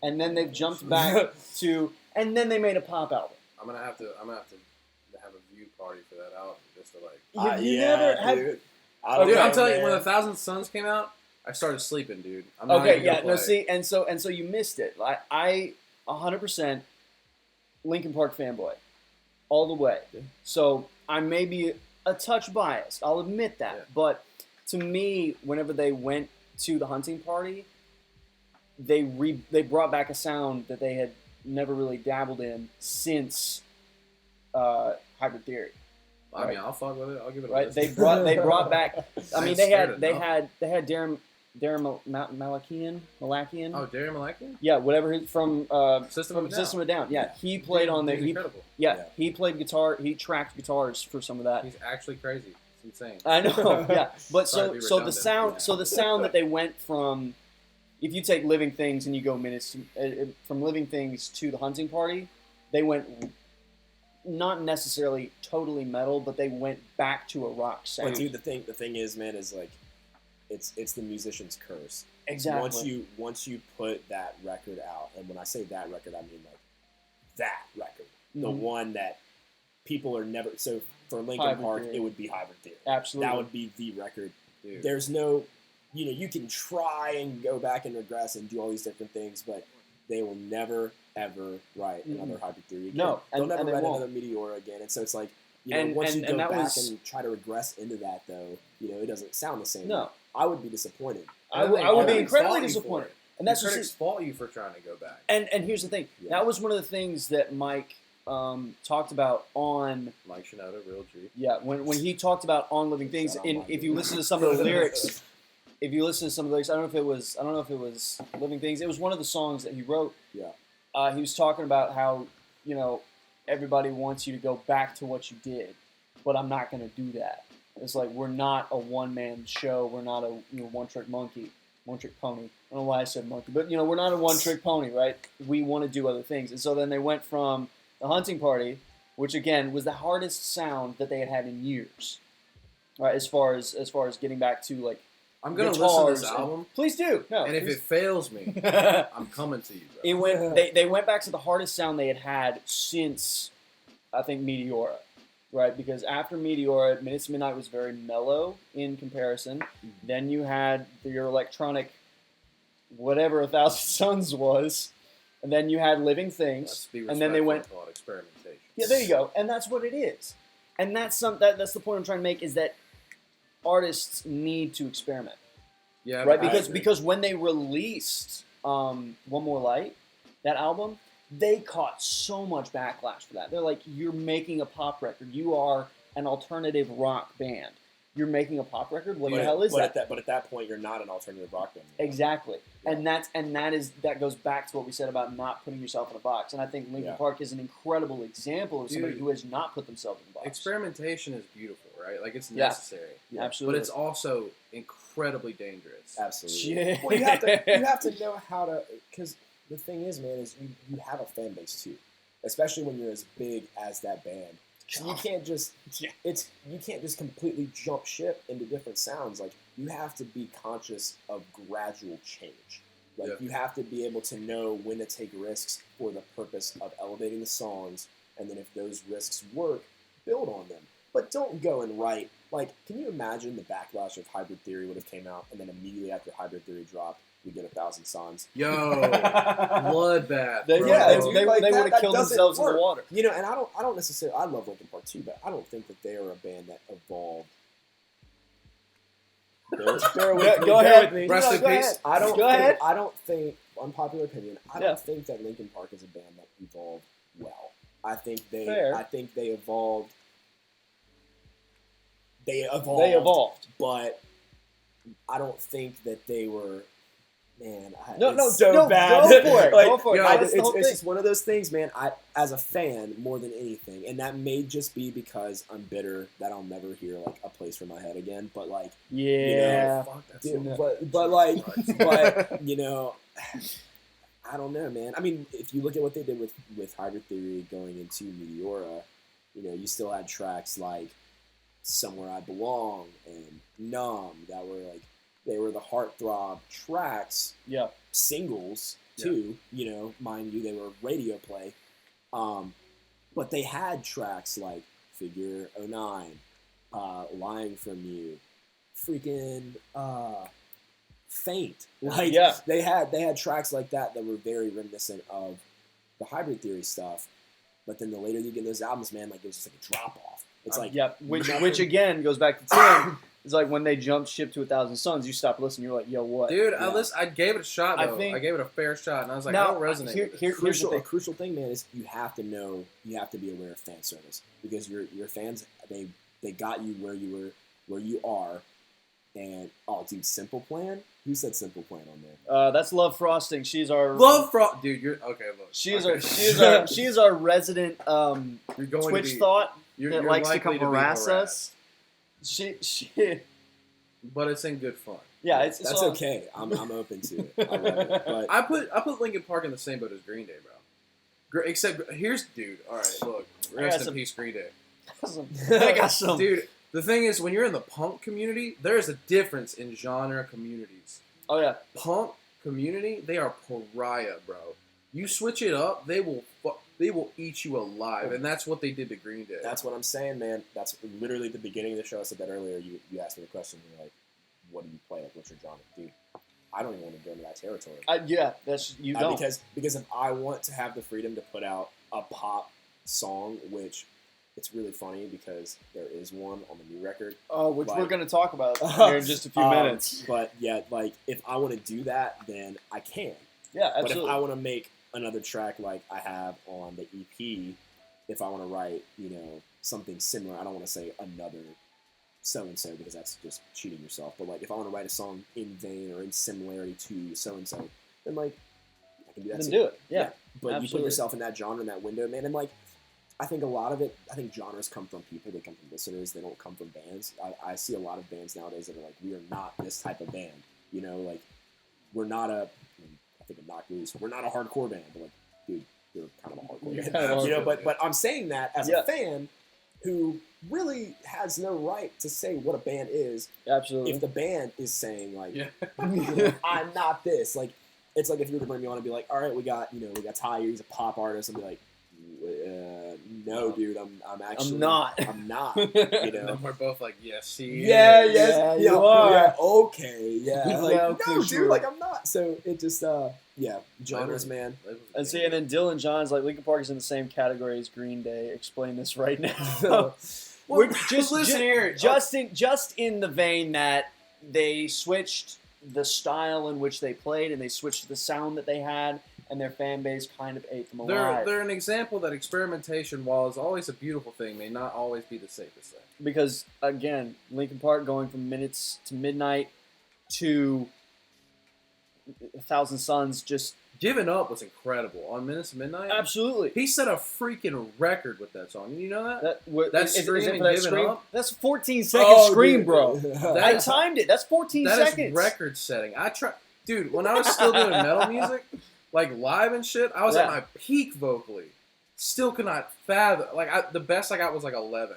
and then they've jumped back to, and then they made a pop album. I'm gonna have to have a view party for that album just to like. You yeah, never had. dude. Dude, I'm telling you, when 1,000 Suns came out, I started sleeping, dude. I'm not Okay, even yeah, gonna no, play. see, and so you missed it. I 100% Linkin Park fanboy, all the way. So I may be a touch biased. I'll admit that. Yeah. But to me, whenever they went to the hunting party, they brought back a sound that they had never really dabbled in since Hybrid Theory. I mean, I'll fuck with it. I'll give it a Right? listen. They brought back. I mean, I'm they scared had Darren Malakian. Oh, Darren Malakian? Yeah, whatever his from System from of a Down. System of a Down. Yeah, he played on there. He's incredible. Yeah, Yeah. he played guitar. He tracked guitars for some of that. He's actually crazy. It's insane. I know. Yeah, but Sorry to be so the redundant. sound Yeah. so the sound that they went from, if you take Living Things and you go minutes from Living Things to the Hunting Party, they went not necessarily totally metal, but they went back to a rock sound. But dude, the thing is, man, is like, it's the musician's curse. Exactly. Once you put that record out, and when I say that record, I mean like that record, the Mhm. one that people are never. So for Linkin Hybrid Park, Theory. it would be Hybrid Theory. Absolutely. That would be the record. Dude. There's no, you can try and go back and regress and do all these different things, but they will never ever write another Hybrid Theory again. No, they'll and never they write won't. another Meteora again. And so it's like, And- once you and go that back was- and try to regress into that, though, it doesn't sound the same. No. I would be disappointed. I would be Critics incredibly fault you for disappointed. it. And that's The just critics fault you for trying to go back. and here's the thing. Yeah. That was one of the things that Mike talked about on Mike Shinoda, real G. when he talked about on Living Things. Shout out And Mike. if you listen to some of the lyrics, I don't know if it was Living Things. It was one of the songs that he wrote. Yeah. He was talking about how everybody wants you to go back to what you did, but I'm not going to do that. It's like we're not a one-man show. We're not a one-trick monkey, one-trick pony. I don't know why I said monkey, but we're not a one-trick pony, right? We want to do other things. And so then they went from the hunting party, which again was the hardest sound that they had had in years, right? As far as getting back to like I'm gonna listen to guitars this and- album, Please do. No, and if please. it fails me, I'm coming to you, bro. It went. They went back to the hardest sound they had had since, I think, Meteora, right? Because after Meteora, Minutes to Midnight was very mellow in comparison. Then you had your electronic, whatever 1,000 Suns was, and then you had Living Let's Things, be and then they went. respectful and call it experimentation. Yeah, there you go, and that's what it is, and that's that's the point I'm trying to make is that artists need to experiment. Yeah, Right, but I agree. because when they released One More Light, that album, they caught so much backlash for that. They're like, you're making a pop record. You are an alternative rock band. You're making a pop record? What the hell is that? But at that point, you're not an alternative rock band. Exactly. Yeah. And that goes back to what we said about not putting yourself in a box. And I think Linkin Yeah. Park is an incredible example of somebody Dude. who has not put themselves in a box. experimentation is beautiful, right? Like it's Yeah. necessary, Absolutely. but it's also incredibly dangerous. Absolutely. Yeah. Well, you have to know how to, because the thing is, man, is you have a fan base too, especially when you're as big as that band. So you can't just you can't just completely jump ship into different sounds. Like you have to be conscious of gradual change. Like Yeah. you have to be able to know when to take risks for the purpose of elevating the songs, and then if those risks work, build on them. But don't go and write. Like, can you imagine the backlash if Hybrid Theory would have came out, and then immediately after Hybrid Theory dropped, we get 1,000 Suns? Yo, bloodbath. They, bro. yeah, dude, they like, would that have killed doesn't themselves in work. the water. And I don't necessarily. I love Linkin Park too, but I don't think that they are a band that evolved. Bear with me. Go bear ahead. with me. Rest in go peace. ahead. I don't. Go think, ahead. I don't think. Unpopular opinion. I Yeah. don't think that Linkin Park is a band that evolved well. I think they. Fair. I think they evolved. They They evolved. but I don't think that they were Man, No, it's so no, bad. go for it. Like, Go for it. yo, That's the it's whole thing. just one of those things, man. I, as a fan, more than anything, and that may just be because I'm bitter that I'll never hear like A Place for My Head again. But like, Yeah. Fuck that dude, song. but you know, I don't know, man. I mean, if you look at what they did with Hybrid Theory going into Meteora, you know, you still had tracks like Somewhere I Belong and Numb that were like, they were the heartthrob tracks, Yeah. singles too. You know, mind you, they were radio play. But they had tracks like Figure 09, Lying From You, freaking Faint. Like Yeah. they had tracks like that were very reminiscent of the Hybrid Theory stuff. But then the later you get in those albums, man, like it was just like a drop off. It's like yeah, which again goes back to Tim. It's like when they jumped ship to 1,000 Suns, you stop listening. You're like, yo, what? Dude, Yeah. I gave it a shot though. I I gave it a fair shot, and I was like, Now, I don't resonate. with this. here's the a thing. crucial thing, man, is you have to be aware of fan service because your fans they got you where you are, and dude, Simple Plan. Who said Simple Plan on there? That's Love Frosting. She's our Dude. You're okay. Look, She is okay. our she is our resident You're going Twitch to be, thought you're, that you're likes to likely come be harass harassed. us. She But it's in good fun. yeah, it's That's all- okay. I'm open to it. I love it. But I put Linkin Park in the same boat as Green Day, bro. Except dude. All right, look, I got rest in some- peace, Green Day. I got some. Dude, the thing is, when you're in the punk community, there's a difference in genre communities. Oh yeah, Punk community, they are pariah, bro. You switch it up, they will eat you alive, and that's what they did to Green Day. that's what I'm saying, man. That's literally at the beginning of the show. I said that earlier. You asked me the question. You're like, what do you play? Like, what's your genre? Dude, I don't even want to go into that territory. yeah. That's you don't. Because if I want to have the freedom to put out a pop song, which it's really funny because there is one on the new record. Which like- we're gonna talk about here in just a few minutes. But yeah, like if I want to do that, then I can. Yeah, But absolutely. if I want to make another track like I have on the EP, if I want to write, you know, something similar, I don't want to say another so-and-so because that's just cheating yourself. But like if I want to write a song in vein or in similarity to so-and-so, then like I can do that then too. do it. Yeah. But you put absolutely. yourself in that genre, in that window, man, and like I think a lot of it, I think genres come from people, they come from listeners, they don't come from bands. I see a lot of bands nowadays that are like, we are not this type of band. You know, like we're not I think of Knock Loose, we're not a hardcore band, but like, dude, you're kind of a hardcore band. kind of You know, hardcore, but I'm saying that as Yeah. a fan who really has no right to say what a band is Absolutely. if the band is saying like, Yeah. I'm not this. Like, it's like if you were to bring me on and be like, all right, we got Ty, he's a pop artist, and be like, no, dude, I'm actually I'm not. I'm not. You And know. then we're both like, yes, he Yeah, is. yes, Yeah, yeah, you are. yeah, okay, yeah. Like, Yeah, no, okay, dude, sure. like I'm not. So it just, yeah, genres, man. And see, and then Dylan John's like Linkin Park is in the same category as Green Day. Explain this right now. We're just listen here. just in the vein that they switched the style in which they played, and they switched the sound that they had, and their fan base kind of ate them alive. They're an example that experimentation, while is always a beautiful thing, may not always be the safest thing. Because again, Linkin Park going from Minutes to Midnight to 1,000 Suns, just Giving Up was incredible on Minutes to Midnight. absolutely. He set a freaking record with that song. You know that? That Scream it and for that Giving scream? Up? That's 14 second Oh, scream, dude. bro. I That- timed it. That's 14 That seconds. is record setting. Dude, when I was still doing metal music, like live and shit, I was at Yeah. my peak vocally. Still could not fathom. Like the best I got was like 11.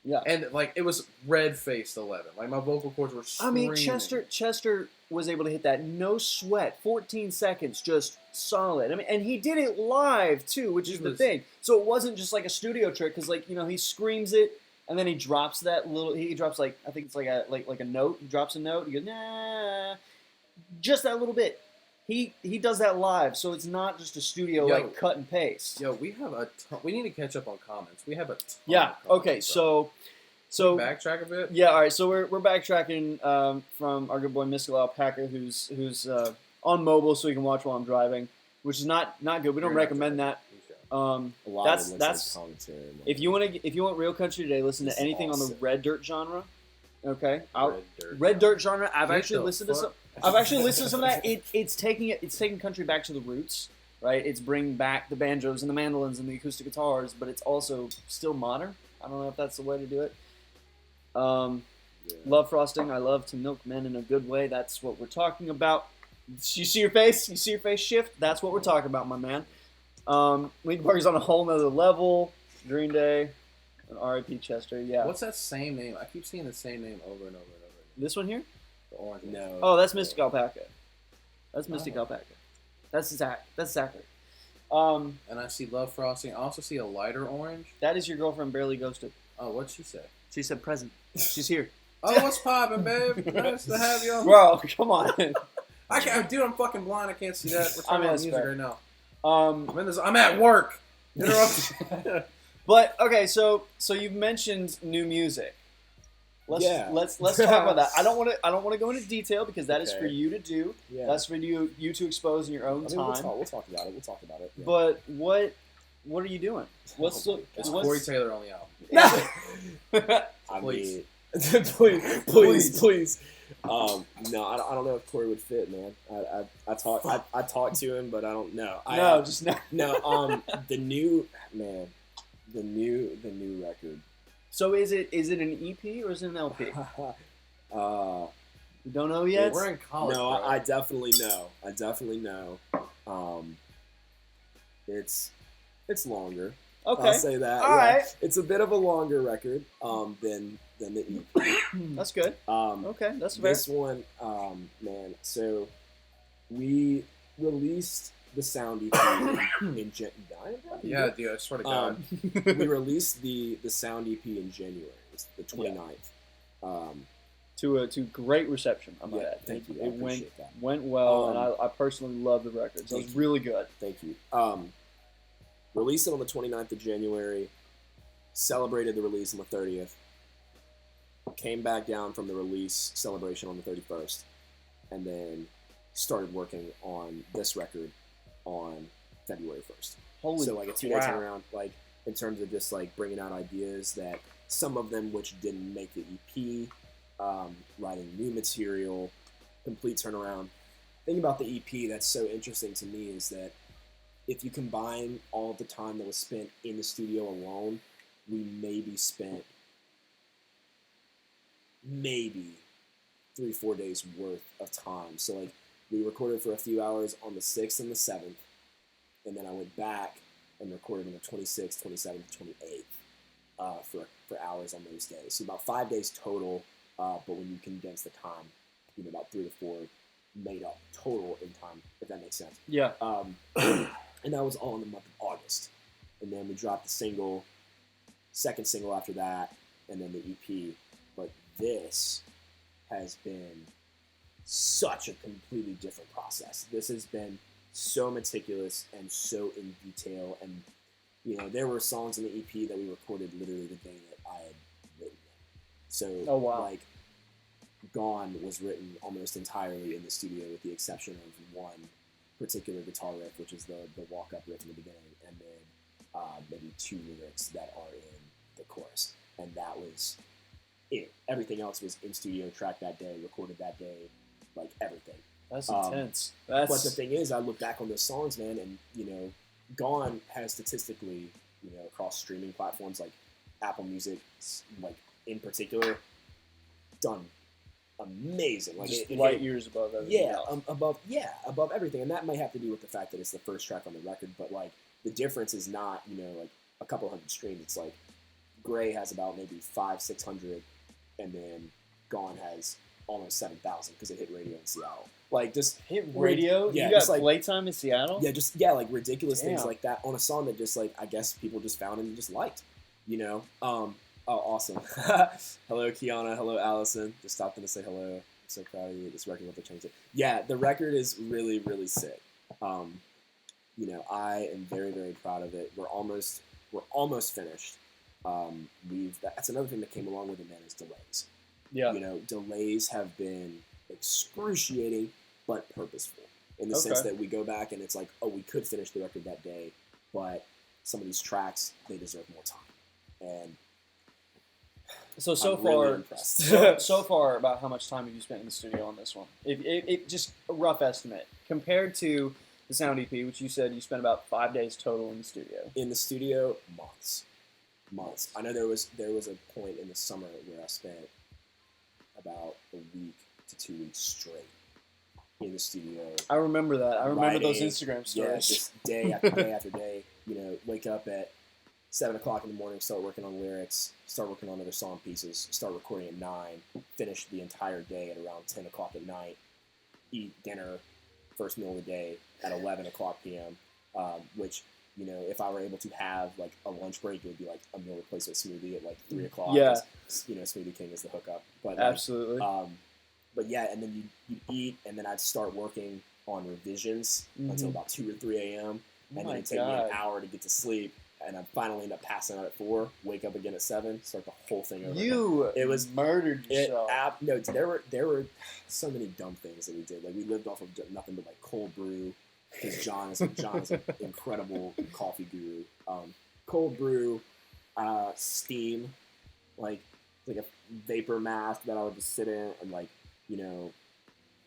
Yeah. And like it was red faced 11. Like my vocal cords were I mean, screaming. Chester was able to hit that no sweat, 14 seconds, just solid. I mean, and he did it live too, which is He the was- thing. So it wasn't just like a studio trick, because like he screams it, and then he drops that little. He drops like I think it's like a note. He drops a note. He goes nah, just that little bit. He does that live, so it's not just a studio Yo. like cut and paste. Yo, we have a ton. We need to catch up on comments. We have a ton. Yeah. of comments, Okay. bro. So Backtrack a bit. yeah. All right. So we're backtracking from our good boy Mystical Alpaca, who's on mobile, so he can watch while I'm driving, which is not good. We don't You're not recommend driving. that. A lot That's- of it looks that's- like commentary. Man. If you want real country today, listen This to is anything on the awesome. red dirt genre. Okay. Red Dirt. Red dirt genre. I've Get actually the listened to fuck- some. I've actually listened to some of that. It's taking country back to the roots, right? It's bringing back the banjos and the mandolins and the acoustic guitars, but it's also still modern. I don't know if that's the way to do it. Love frosting. I love to milk men in a good way. That's what we're talking about. You see your face? You see your face shift? That's what we're talking about, my man. Linkin Park is on a whole nother level. Green Day, and R.I.P. Chester. Yeah. What's that same name? I keep seeing the same name over and over and over. This one here? The orange one. No. Oh, that's Mystic Alpaca. That's Mystic Alpaca. That's Zach. That's Zachary. And I see Love Frosting. I also see a lighter orange. That is your girlfriend barely ghosted. Oh, what'd she say? She said present. She's here. Oh, what's poppin', babe? Nice to have you on. Bro, come on. Dude, I'm fucking blind. I can't see that. We're talking about music right now. I'm at work. But okay, so you've mentioned new music. Let's talk about that. I don't want to go into detail because that is for you to do. Yeah. That's for you to expose in your own time. We'll talk about it. Yeah. But what are you doing? It's Corey Taylor on the album. Please. Please. No, I don't know if Corey would fit, man. I talked to him, but I don't know. The new record. So is it an EP or is it an LP? You don't know yet? We're in college. No, bro. I definitely know. It's longer. Okay. I'll say that. All right. It's a bit of a longer record than the EP. That's good. Okay, that's fair. This one, man. So we released the sound EP in January. Yeah, dude. I swear to God. We released the sound EP in January. It was the 29th. To great reception, I might add. Thank you. It went well, and I personally love the record. So it's really good. Thank you. Released it on the 29th of January. Celebrated the release on the 30th. Came back down from the release celebration on the 31st, and then started working on this record on February 1st. So like a 2-day turnaround, like in terms of just like bringing out ideas that some of them which didn't make the EP, writing new material, complete turnaround. The thing about the EP that's so interesting to me is that if you combine all of the time that was spent in the studio alone, we maybe spent 3-4 days worth of time. So like we recorded for a few hours on the 6th and the 7th, and then I went back and recorded on the 26th, 27th, 28th for hours on those days. So about 5 days total, but when you condense the time, about 3 to 4 made up total in time, if that makes sense. Yeah. And that was all in the month of August. And then we dropped the second single after that, and then the EP. But this has been such a completely different process. This has been so meticulous and so in detail. And, there were songs in the EP that we recorded literally the day that I had written them. So, like, Gone was written almost entirely in the studio with the exception of one particular guitar riff, which is the walk-up riff in the beginning, and then maybe 2 lyrics that are in the chorus. And that was it. Everything else was in studio, tracked that day, recorded that day, like everything. That's intense. But the thing is, I look back on those songs, man, and, Gone has statistically, across streaming platforms like Apple Music, like in particular, done amazing, like just light years above everything. Above everything, and that might have to do with the fact that it's the first track on the record. But like the difference is not like a couple hundred streams. It's like Gray has about maybe 500-600, and then Gone has almost 7,000 because it hit radio in Seattle. Like just hit radio. Yeah, you got just like playtime in Seattle. Yeah, like ridiculous things like that on a song that just like I guess people just found and just liked. Oh, awesome. Hello, Kiana. Hello, Allison. Just stopped in to say hello. I'm so proud of you. This record, what they changed it. Yeah, the record is really, really sick. I am very, very proud of it. We're almost finished. That's another thing that came along with it, man, is delays. Yeah. Delays have been excruciating, but purposeful in the sense that we go back and it's like, oh, we could finish the record that day, but some of these tracks, they deserve more time. And So I'm really far, impressed. so far, about how much time have you spent in the studio on this one? If just a rough estimate compared to the Sound EP, which you said you spent about 5 days total in the studio. In the studio, months. I know there was a point in the summer where I spent about a week to 2 weeks straight in the studio. I remember that. I remember those writing, Instagram stories. Yeah, just day after day after day. You know, wake up at 7 o'clock in the morning, start working on lyrics, start working on other song pieces, start recording at 9, finish the entire day at around 10 o'clock at night, eat dinner, first meal of the day at 11 o'clock p.m., which, you know, if I were able to have, like, a lunch break, it would be, like, a meal replacement smoothie at, like, 3 o'clock. Yeah. 'Cause, you know, Smoothie King is the hookup. But, Absolutely. but, yeah, and then you'd eat, and then I'd start working on revisions until about 2 or 3 a.m., and then it'd take me an hour to get to sleep, and I'd finally end up passing out at 4, wake up again at 7, start the whole thing over. It was murdered yourself. No, there were so many dumb things that we did. Like, we lived off of nothing but, like, cold brew, because John is an incredible coffee guru. Cold brew, steam, like a vapor mask that I would just sit in, and, like, you know,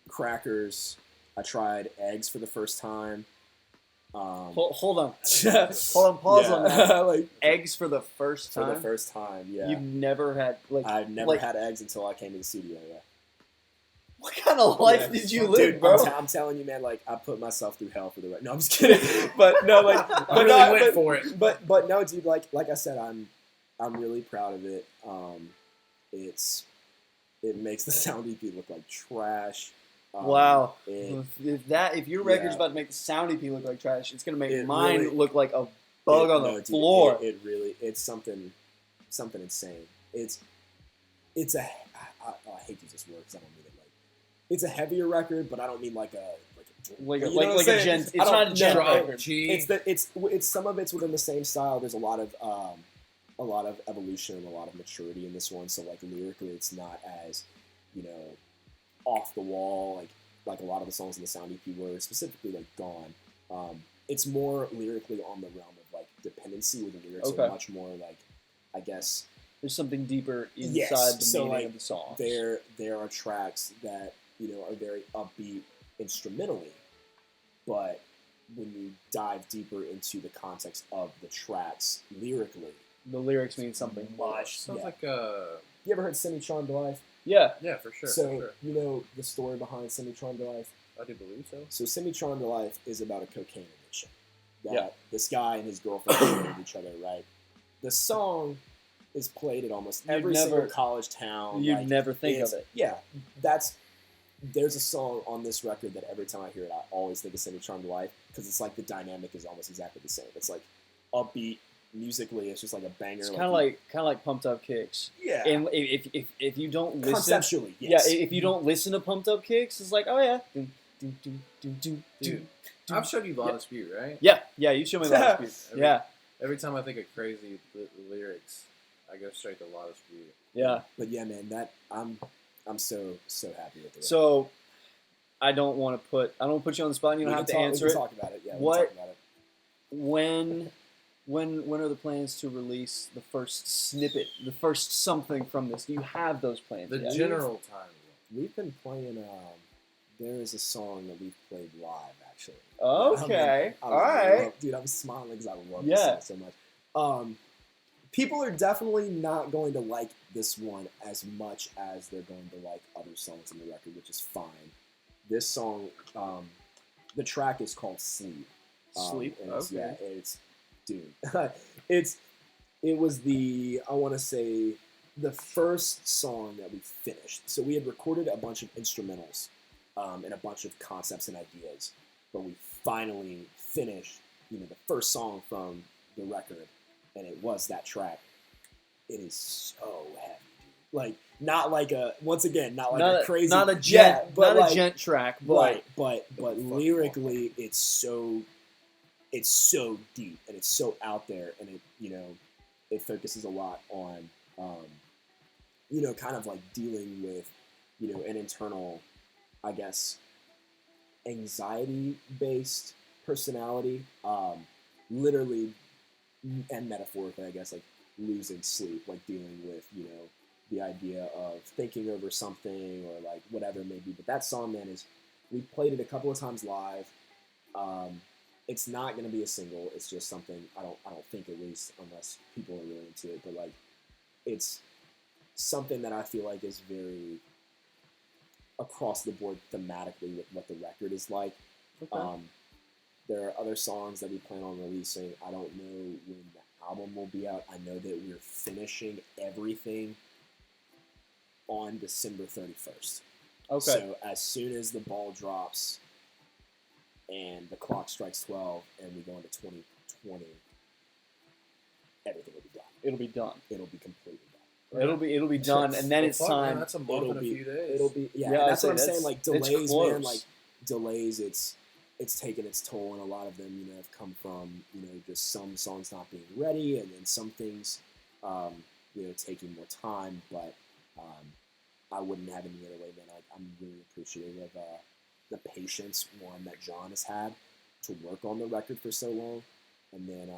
crackers. I tried eggs for the first time. Hold on. Pause on that. Like, eggs for the first time? For the first time, yeah. You've never had, like... I've never had eggs until I came to the studio, yeah. What kind of life did you live, dude, bro? I'm telling you, man, like, I put myself through hell for the right... No, I'm just kidding. But, no, like... I really went for it. But no, dude, like I said, I'm really proud of it. It makes the Sound EP look like trash. Wow. If your record's about to make the Sound EP look like trash, it's going to make mine really, look like a bug on the floor. It's something insane. I hate to use this word because I don't mean it like, it's a heavier record, but I don't mean like a gen. It's not a gen record. It's some of it's within the same style. There's a lot of evolution and a lot of maturity in this one. So, like, lyrically, it's not as, you know, off the wall like a lot of the songs in the Sound EP were, specifically like Gone. It's more lyrically on the realm of, like, dependency, where the lyrics are much more, like, I guess there's something deeper inside the meaning, like, of the songs. There are tracks that, you know, are very upbeat instrumentally, but when you dive deeper into the context of the tracks lyrically, the lyrics mean something much. Sounds like You ever heard Semi-Charmed Life? Yeah, for sure. So, you know the story behind Semi-Charmed Life? I do believe so. So, Semi-Charmed Life is about a cocaine addiction. This guy and his girlfriend hated each other, right? The song is played at almost every single college town. You'd never think of it. Yeah, there's a song on this record that every time I hear it, I always think of Semi-Charmed Life, because it's like the dynamic is almost exactly the same. It's like upbeat. Musically, it's just like a banger. It's kind of like Pumped Up Kicks. Yeah. And if you don't listen, conceptually, yes. Yeah. If you don't listen to Pumped Up Kicks, it's like, oh yeah. Dude, I've showed you Law Dispute, right? Yeah. You showed me Law Dispute. Every time I think of crazy lyrics, I go straight to Law Dispute. Yeah. But yeah, man, I'm so happy with it. So I don't want to put you on the spot. And you don't have to answer it. Talk about it. Yeah. Talk about it. When are the plans to release the first snippet, the first something from this? Do you have those plans? The general time. We've been playing. There is a song that we've played live, actually. Okay. All right. Dude, I'm smiling because I love this song so much. People are definitely not going to like this one as much as they're going to like other songs in the record, which is fine. This song, the track is called Sleep. Sleep? Okay. Dude, it was I want to say, the first song that we finished. So we had recorded a bunch of instrumentals and a bunch of concepts and ideas, but we finally finished, you know, the first song from the record, and it was that track. It is so heavy, dude. Like, not like a crazy, not a gent, but not a gent track, but lyrically, it's so deep and it's so out there, and it, you know, it focuses a lot on, you know, kind of like dealing with, you know, an internal, I guess, anxiety-based personality, literally and metaphorically, I guess, like losing sleep, like dealing with, you know, the idea of thinking over something or like whatever it may be. But that song, man, is we played it a couple of times live. It's not going to be a single. It's just something I don't think, at least, unless people are really into it. But like, it's something that I feel like is very across the board thematically with what the record is like. Okay. There are other songs that we plan on releasing. I don't know when the album will be out. I know that we're finishing everything on December 31st. Okay. So as soon as the ball drops and the clock strikes 12 and we go into 2020, everything will be done. It'll be done. It'll be completely done. It'll be done, and then Well, it's fuck, time. Man, that's a month and a few days. It'll be Yeah, and that's I'd what I'm say saying. Like it's delays, close. man. Like delays. It's taken its toll, and a lot of them, have come from just some songs not being ready, and then some things, taking more time. But I wouldn't have it any other way, man. I'm really appreciative of the patience that John has had to work on the record for so long, and then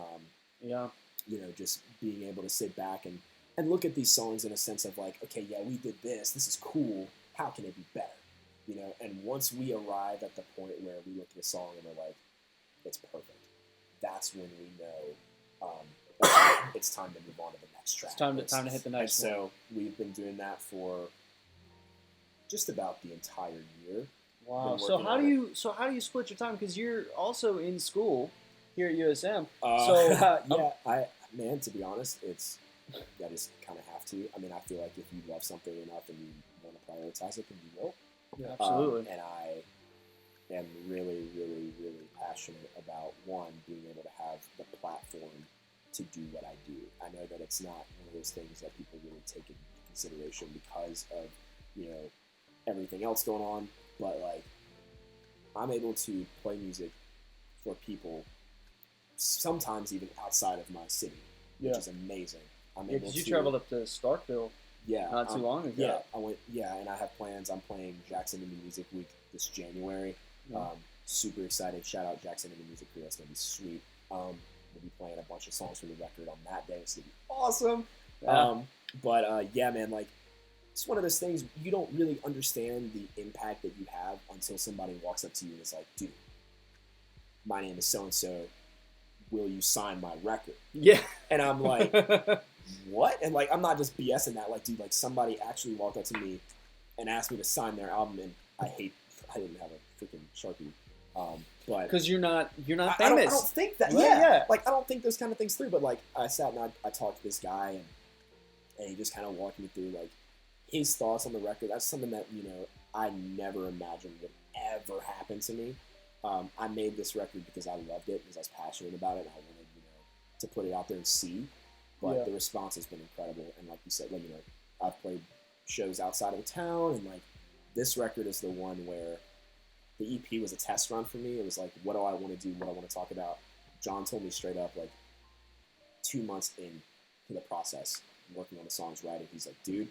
just being able to sit back and look at these songs in a sense of like, okay, yeah, we did this. This is cool. How can it be better? And once we arrive at the point where we look at a song and we're like, it's perfect, that's when we know it's time to move on to the next track. It's time to hit the next one. So we've been doing that for just about the entire year. Wow. So how do you split your time? Because you're also in school here at USM. To be honest, I just kind of have to. I mean, I feel like if you love something enough and you want to prioritize it, then you will. Yeah, absolutely. And I am really, really, really passionate about, one, being able to have the platform to do what I do. I know that it's not one of those things that people really take into consideration because of, everything else going on. But, like, I'm able to play music for people sometimes even outside of my city, which is amazing. Because you traveled up to Starkville not too long ago. Yeah, I went. Yeah, and I have plans. I'm playing Jackson Indie Music Week this January. Super excited! Shout out Jackson Indie Music Week. That's gonna be sweet. We'll be playing a bunch of songs from the record on that day. It's gonna be awesome. Yeah. Man, like it's one of those things you don't really understand the impact that you have until somebody walks up to you and is like, "Dude, my name is so and so. Will you sign my record?" Yeah. And I'm like, what? And like, I'm not just BSing that. Like, dude, like somebody actually walked up to me and asked me to sign their album, and I didn't have a freaking Sharpie. But because you're not famous. I don't think that. Well, yeah. Like I don't think those kind of things through. But like, I sat and I talked to this guy, and he just kind of walked me through like his thoughts on the record. That's something that I never imagined would ever happen to me. I made this record because I loved it, because I was passionate about it, and I wanted, to put it out there and see. But the response has been incredible. And like you said, like, I've played shows outside of the town, and like this record is the one where the EP was a test run for me. It was like, what do I want to do? What I want to talk about? John told me straight up, like 2 months into the process, working on the songs, writing, he's like, dude,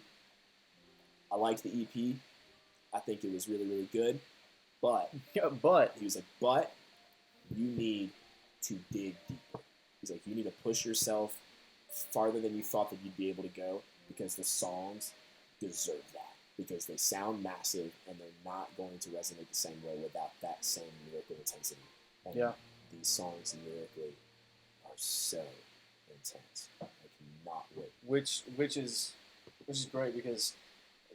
I liked the EP. I think it was really, really good. But he was like, but you need to dig deeper. He's like, you need to push yourself farther than you thought that you'd be able to go, because the songs deserve that, because they sound massive and they're not going to resonate the same way without that same lyrical intensity. And these songs lyrically are so intense. I cannot wait. Which is great, because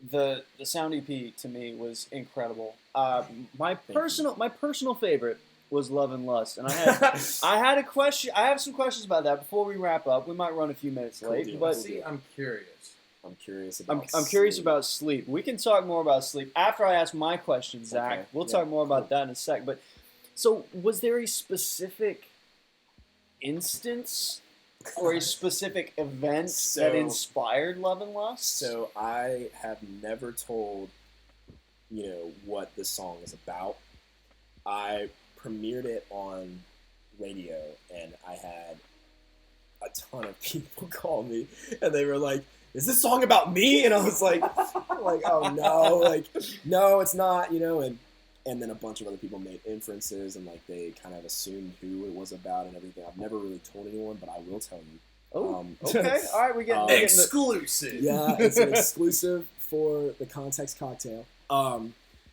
the sound EP to me was incredible. My personal favorite was Love and Lust, and I had a question. I have some questions about that before we wrap up. We might run a few minutes late, deal. but See, I'm curious. I'm curious about. I'm curious about sleep. We can talk more about sleep after I ask my question, Zach. Okay. We'll talk more about that in a sec. But so, was there a specific instance or a specific event that inspired Love and Lust? So I have never told, what the song is about. I premiered it on radio, and I had a ton of people call me, and they were like, "Is this song about me?" And I was like, "Oh no, like no, it's not," And then a bunch of other people made inferences, and like they kind of assumed who it was about and everything. I've never really told anyone, but I will tell you, Oh, okay. All right, we get Exclusive. Yeah, it's an exclusive for the Context Cocktail.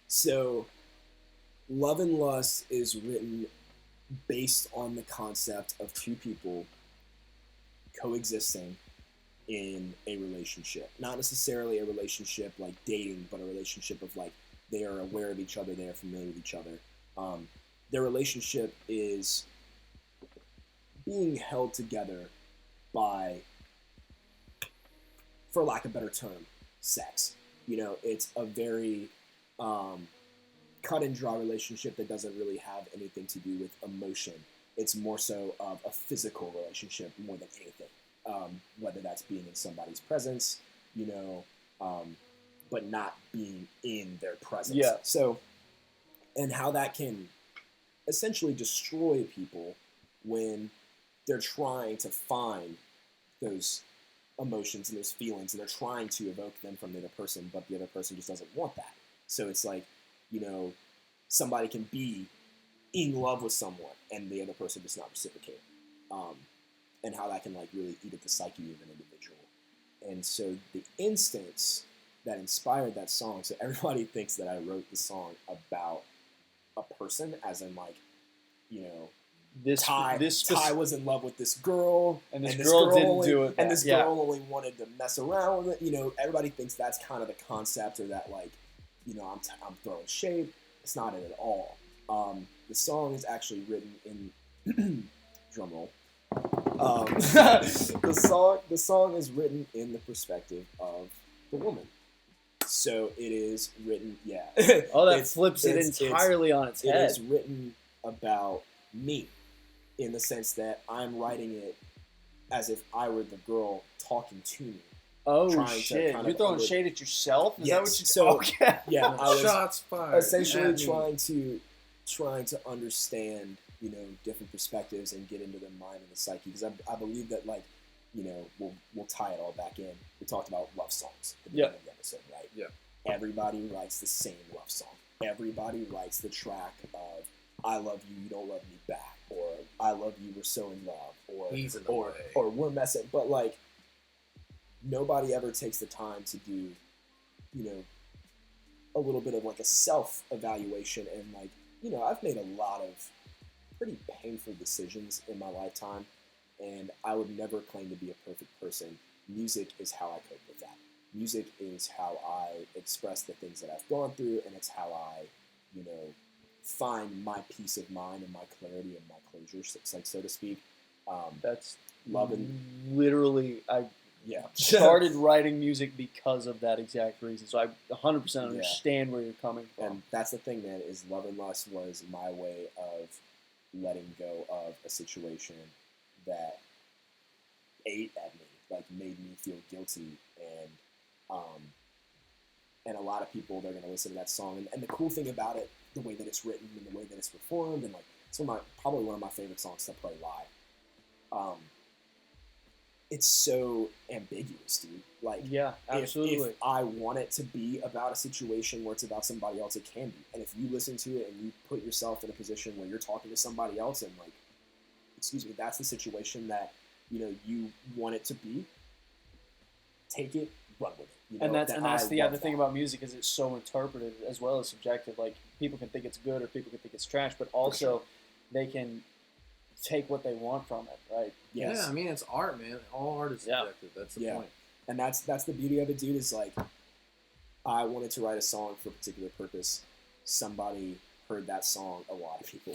So Love and Lust is written based on the concept of two people coexisting in a relationship. Not necessarily a relationship like dating, but a relationship of like they are aware of each other, they are familiar with each other. Their relationship is being held together by, for lack of a better term, sex. It's a very cut and dry relationship that doesn't really have anything to do with emotion. It's more so of a physical relationship more than anything. Whether that's being in somebody's presence, but not being in their presence. Yeah. So, and how that can essentially destroy people when they're trying to find those emotions and those feelings, and they're trying to evoke them from the other person, but the other person just doesn't want that. So it's like, somebody can be in love with someone and the other person does not reciprocate. And how that can like really eat at the psyche of an individual. And so the instance that inspired that song, so everybody thinks that I wrote the song about a person, as in like, Ty was in love with this girl, and this girl didn't do it. And this girl only wanted to mess around with it. Everybody thinks that's kind of the concept, or that like, I'm throwing shade. It's not it at all. The song is actually written in drum roll. The song is written in the perspective of the woman. So it is written, yeah. Oh, that flips it entirely on its head. It is written about me, in the sense that I'm writing it as if I were the girl talking to me. Oh shit! You're throwing shade at yourself? Is that what you're okay. Yeah, I was shots fired. Essentially trying to understand, different perspectives and get into the mind and the psyche, because I believe that, like, we'll tie it all back in. We talked about love songs at the beginning of the episode, right? Yeah. Everybody writes the same love song. Everybody writes the track of "I love you, you don't love me back," or "I love you, we're so in love," or "We're messing." But like, nobody ever takes the time to do, a little bit of like a self-evaluation, and like, I've made a lot of pretty painful decisions in my lifetime, and I would never claim to be a perfect person. Music is how I cope with that. Music is how I express the things that I've gone through, and it's how I, find my peace of mind and my clarity and my closure, so to speak. That's loving. Literally, I started writing music because of that exact reason. So I 100% understand where you're coming from. And that's the thing, man, is Love and Lust was my way of letting go of a situation that ate at me, like made me feel guilty. And a lot of people, they're going to listen to that song. And the cool thing about it, the way that it's written and the way that it's performed, and like, it's probably one of my favorite songs to play live. It's so ambiguous, dude. Like, yeah, absolutely. If I want it to be about a situation where it's about somebody else, it can be. And if you listen to it and you put yourself in a position where you're talking to somebody else, and like, that's the situation that, you want it to be, take it, run with it. And that's the other thing about music, is it's so interpretive as well as subjective. Like, people can think it's good or people can think it's trash, but also they can take what they want from it, right? Yes. Yeah, I mean, it's art, man. All art is subjective. That's the point. And that's the beauty of it, dude, is like, I wanted to write a song for a particular purpose. Somebody heard that song, a lot of people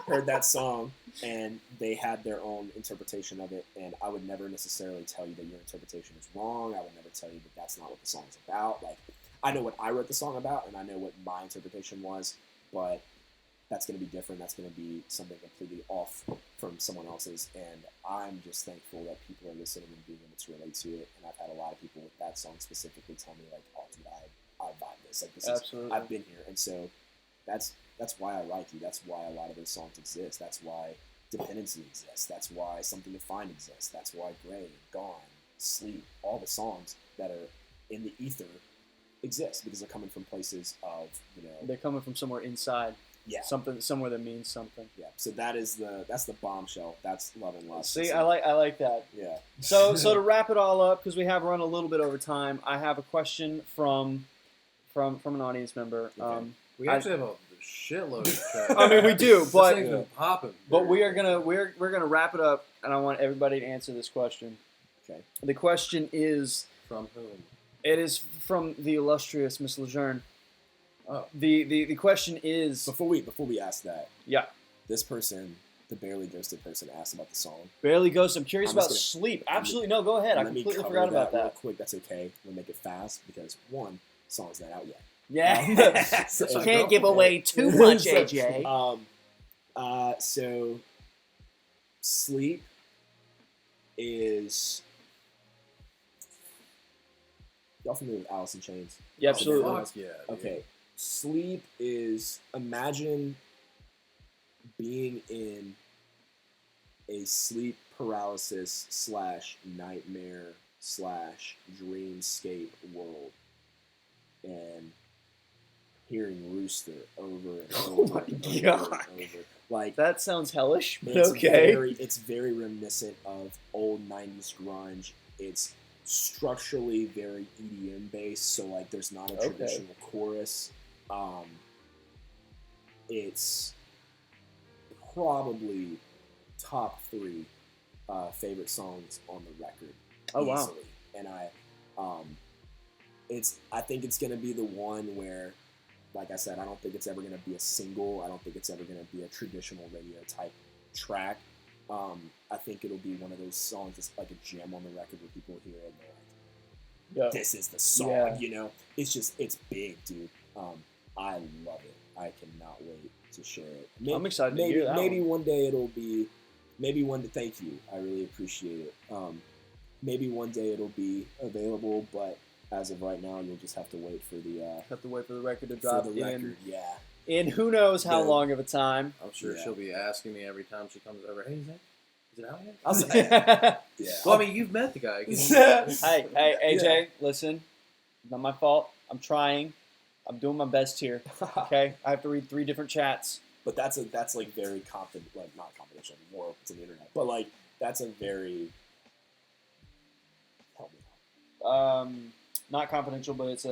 heard that song, and they had their own interpretation of it, and I would never necessarily tell you that your interpretation is wrong. I would never tell you that that's not what the song is about. Like, I know what I wrote the song about, and I know what my interpretation was, but that's going to be different. That's going to be something completely off from someone else's, and I'm just thankful that people are listening and being able to relate to it. And I've had a lot of people with that song specifically tell me, like, "Oh, dude, I vibe this. Like, this Absolutely. I've been here." And so that's why I write, dude. That's why a lot of those songs exist. That's why Dependency exists. That's why Something to Find exists. That's why Gray, Gone, Sleep, all the songs that are in the ether exist, because they're coming from places of, they're coming from somewhere inside. Yeah. Something somewhere that means something. Yeah. So that's the bombshell. That's Love and Lust. See, I like that. Yeah. So to wrap it all up, because we have run a little bit over time, I have a question from an audience member. Okay. We actually have a shitload of chat. I mean, we do, but this thing's been popping. but we're gonna wrap it up, and I want everybody to answer this question. Okay. The question is, From whom? it is from the illustrious Miss Lejeune. Oh. The question is, Before we ask that, yeah, this person, the barely ghosted person, asked about the song. barely ghost. I'm curious I'm about just sleep. Absolutely, no, go ahead. I Let me completely cover forgot about real that. quick. That's okay. We'll make it fast because one, song's not out yet. Yeah, So- So can't go give for it. away too much, So, AJ. So sleep is y'all familiar with Alice in Chains? Yeah, absolutely. Fuck yeah. Dude. Okay. Sleep is, imagine being in a sleep paralysis / nightmare / dreamscape world and hearing Rooster over and Oh over my and over God. and over. Like, That sounds hellish, but it's okay. it's very reminiscent of old 90s grunge. It's structurally very EDM based, so like there's not a Okay. traditional chorus. It's probably top 3 favorite songs on the record. Oh, wow. easily. And I think it's gonna be the one where, like I said, I don't think it's ever gonna be a single. I don't think it's ever gonna be a traditional radio type track. I think it'll be one of those songs that's like a gem on the record where people hear it and they're like, Yeah. this is the song, Yeah. you know? It's big, dude. I love it. I cannot wait to share it. I'm excited to hear that Maybe one. one day it'll be, thank you. I really appreciate it. Maybe one day it'll be available, but as of right now, you'll just have to wait for the Have to wait for the record to drop record. Yeah. in who knows how Yeah. long of a time. I'm sure Yeah. she'll be asking me every time she comes over, hey, is it out yet? I'll say, Hey, yeah. Well, I mean, you've met the guy. AJ, listen. Not my fault. I'm trying. I'm doing my best here. Okay, I have to read 3 different chats. But that's like very confident, like not confidential anymore. It's on the internet. But like that's a very help me out. Not confidential, but it's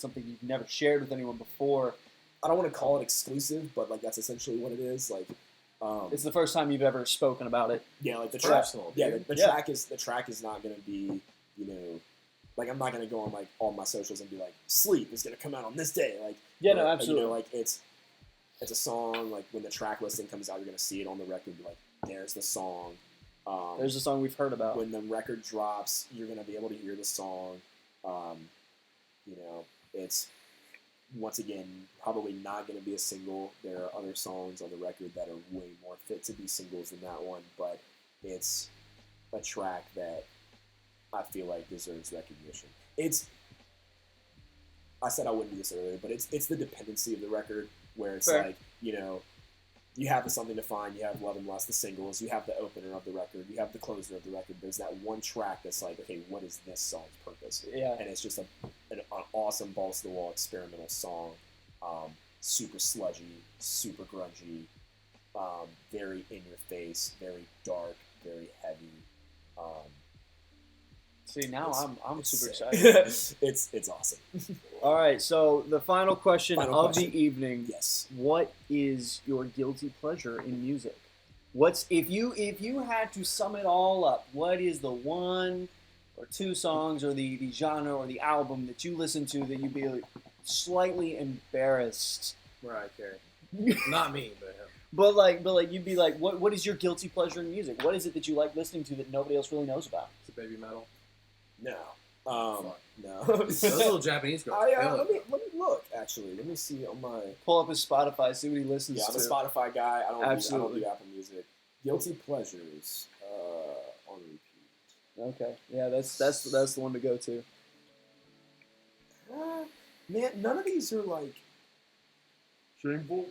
something you've never shared with anyone before. I don't want to call it exclusive, but like that's essentially what it is. Like, It's the first time you've ever spoken about it. yeah, like the track. Personal, Yeah, dude. the Yeah. track is not going to be, you know, like I'm not going to go on like all my socials and be like, "Sleep is going to come out on this day." Like, Yeah, no, or, absolutely. You know, like it's a song. Like when the track listing comes out, you're going to see it on the record. Be like, "There's the song." There's a song we've heard about. When the record drops, you're going to be able to hear the song. You know, it's once again probably not going to be a single. There are other songs on the record that are way more fit to be singles than that one, but it's a track that I feel like deserves recognition. I said I wouldn't do this earlier, but it's the dependency of the record where it's Fair. like, you know, you have the Something to Find, you have Love and Lust, the singles, you have the opener of the record, you have the closer of the record. There's that one track that's like, okay, what is this song's purpose? Yeah. And it's just an awesome balls to the wall experimental song, super sludgy, super grungy, very in your face, very dark, very heavy. See, now I'm it's super sick. excited. it's awesome. All right, so the final question Final of question. the evening. Yes. What is your guilty pleasure in music? What's if you had to sum it all up, what is the 1 or 2 songs or the genre or the album that you listen to that you'd be like, slightly embarrassed? Mariah Carey. Not me, but him. But like you'd be like, what is your guilty pleasure in music? What is it that you like listening to that nobody else really knows about? It's a baby metal. No. Fuck. No. Those little Japanese girls. kill let it. me look. Actually, let me see on my. Pull up his Spotify, see what he listens Yeah, I'm to. a Spotify guy. I don't Absolutely. do Apple Music. Guilty pleasures on repeat. Okay, yeah, that's the one to go to. Man, none of these are like. Shameful.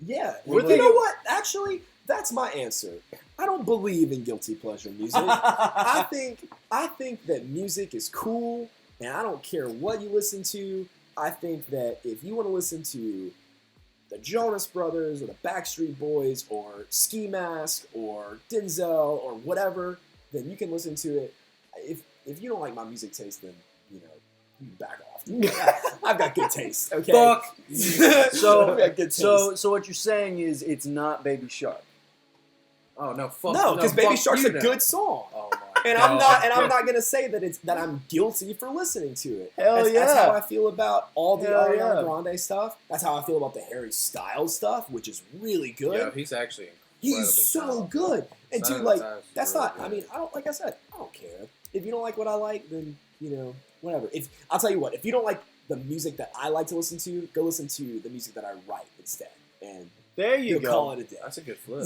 Yeah. We're You thinking- know what? Actually, that's my answer. I don't believe in guilty pleasure music. I think that music is cool, and I don't care what you listen to. I think that if you want to listen to the Jonas Brothers or the Backstreet Boys or Ski Mask or Denzel or whatever, then you can listen to it. If you don't like my music taste, then you know, you can back off. I've got good taste. Okay. Fuck. I've got good taste. So what you're saying is it's not Baby Shark. Oh no, fuck No, because Baby fuck Shark's you a now. good song. Oh my And God. I'm not gonna say that I'm guilty for listening to it. Hell That's yeah. how I feel about all the Hell Ariana yeah. Grande stuff. That's how I feel about the Harry Styles stuff, which is really good. Yeah, he's actually He's incredibly so talented. good. And Sign dude, of like the Times is that's really not. I good. mean, I don't. Like I said, I don't care. If you don't like what I like, then you know, whatever. If I'll tell you what, if you don't like the music that I like to listen to, go listen to the music that I write instead, and There you you'll go. call it a day. That's a good flip.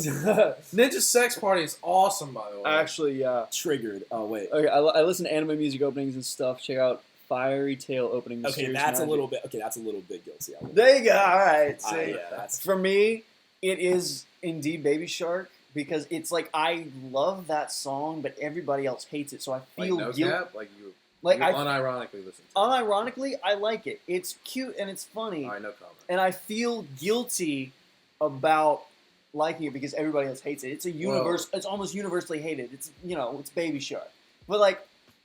Ninja Sex Party is awesome, by the way. Actually, yeah. Triggered. Oh wait. Okay, I listen to anime music openings and stuff. Check out Fiery Tail opening. Okay, Mysterious that's Magic. a little bit. Okay, that's a little bit guilty. I will. There you go. All right. See, yeah, that's for me, it is indeed Baby Shark because it's like I love that song, but everybody else hates it, so I like feel no guilty. cap, like you I unironically listen to. unironically, I like it. It's cute and it's funny, All right, no comment. and I feel guilty about liking it because everybody else hates it. It's a universe. It's almost universally hated. It's it's Baby Shark, but like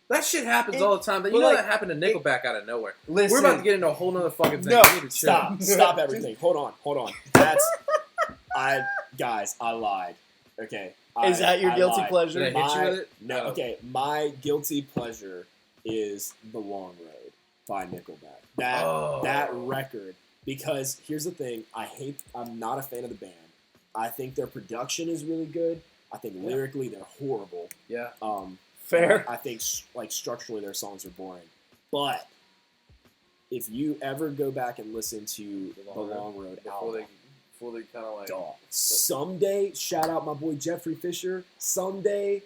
That shit happens It- all the time. But you well, know like, that happened to Nickelback out of nowhere. listen, We're about to get into a whole nother fucking thing. No, We need to chill. stop everything. Hold on. That's I lied. Okay. Is that your I guilty lied. pleasure? Did I hit you with it? No. Okay. My guilty pleasure is The Long Road by Nickelback. That record. Because here's the thing. I'm not a fan of the band. I think their production is really good. I think lyrically they're horrible. Yeah. Fair. I think like structurally their songs are boring. But if you ever go back and listen to the Long Road album, Before they kind of like. dog, someday, shout out my boy Jeffrey Fisher. Someday,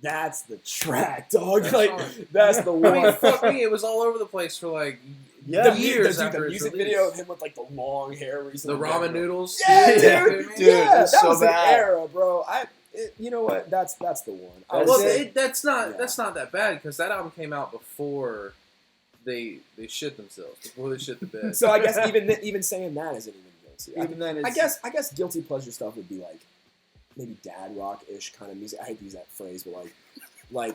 that's the track, dog. That Like song- that's the I one. mean, fuck me. It was all over the place for like Yeah. years the after its music release. video of him with like the long hair. The ramen noodles. Yeah, Yeah. dude. Dude, yeah, it's that so was bad. an era, bro. You know what? That's the one. That's Well, it. that's not Yeah. that's not that bad because that album came out before they shit themselves, before they shit the bed. So I guess even saying that isn't even guilty. Even then, I it's, guess guilty pleasure stuff would be like maybe dad rock ish kind of music. I hate to use that phrase, but like like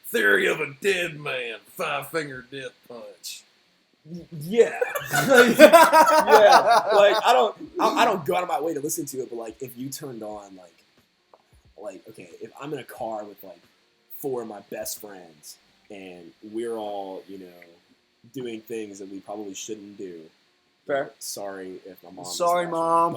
Theory of a Dead Man, 5-finger death punch. yeah, yeah. Like I don't go out of my way to listen to it, but like if you turned on like okay, if I'm in a car with like 4 of my best friends and we're all doing things that we probably shouldn't do. Fair. Sorry if my mom. is Sorry, watching, Mom.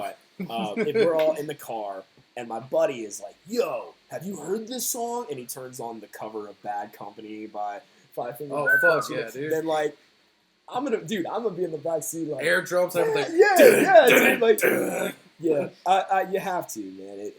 But if we're all in the car and my buddy is like, "Yo, have you heard this song?" and he turns on the cover of Bad Company by 5-Finger Oh, Death fuck Punch, yeah, dude. Then like, I'm gonna be in the back seat like, Air drums, everything. yeah, dude, like, yeah. You have to, man.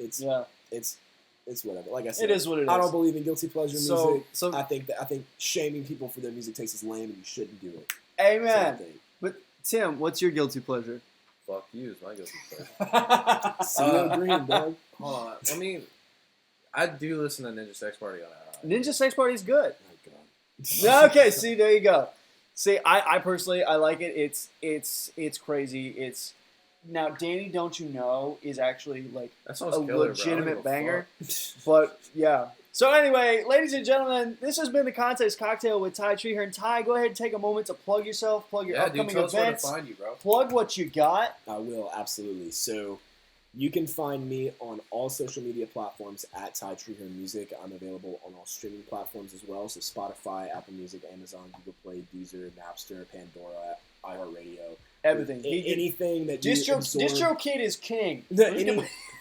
It's whatever. Like I said, it is what it is. I don't believe in guilty pleasure music. So I think shaming people for their music taste is lame, and you shouldn't do it. amen. Same thing. But Tim, what's your guilty pleasure? Fuck you is my guilty pleasure. CEO Green, dog. Hold on. I mean, I do listen to Ninja Sex Party on Ninja Sex Party is good. Oh, God. Okay, see, there you go. See, I personally I like it. It's crazy. It's now Danny, Don't You Know is actually like That song's a killer, bro. I don't legitimate give a banger. fuck. But yeah. So anyway, ladies and gentlemen, this has been the Context Cocktail with Ty Trehern. Ty, go ahead and take a moment to plug yourself, plug your Yeah, dude, upcoming tell us where to events, find you, bro. plug what you got. I will, absolutely. So you can find me on all social media platforms at Ty Trehern Music. I'm available on all streaming platforms as well. So Spotify, Apple Music, Amazon, Google Play, Deezer, Napster, Pandora, iHeartRadio. Everything. Anything that you Distro Kid is king.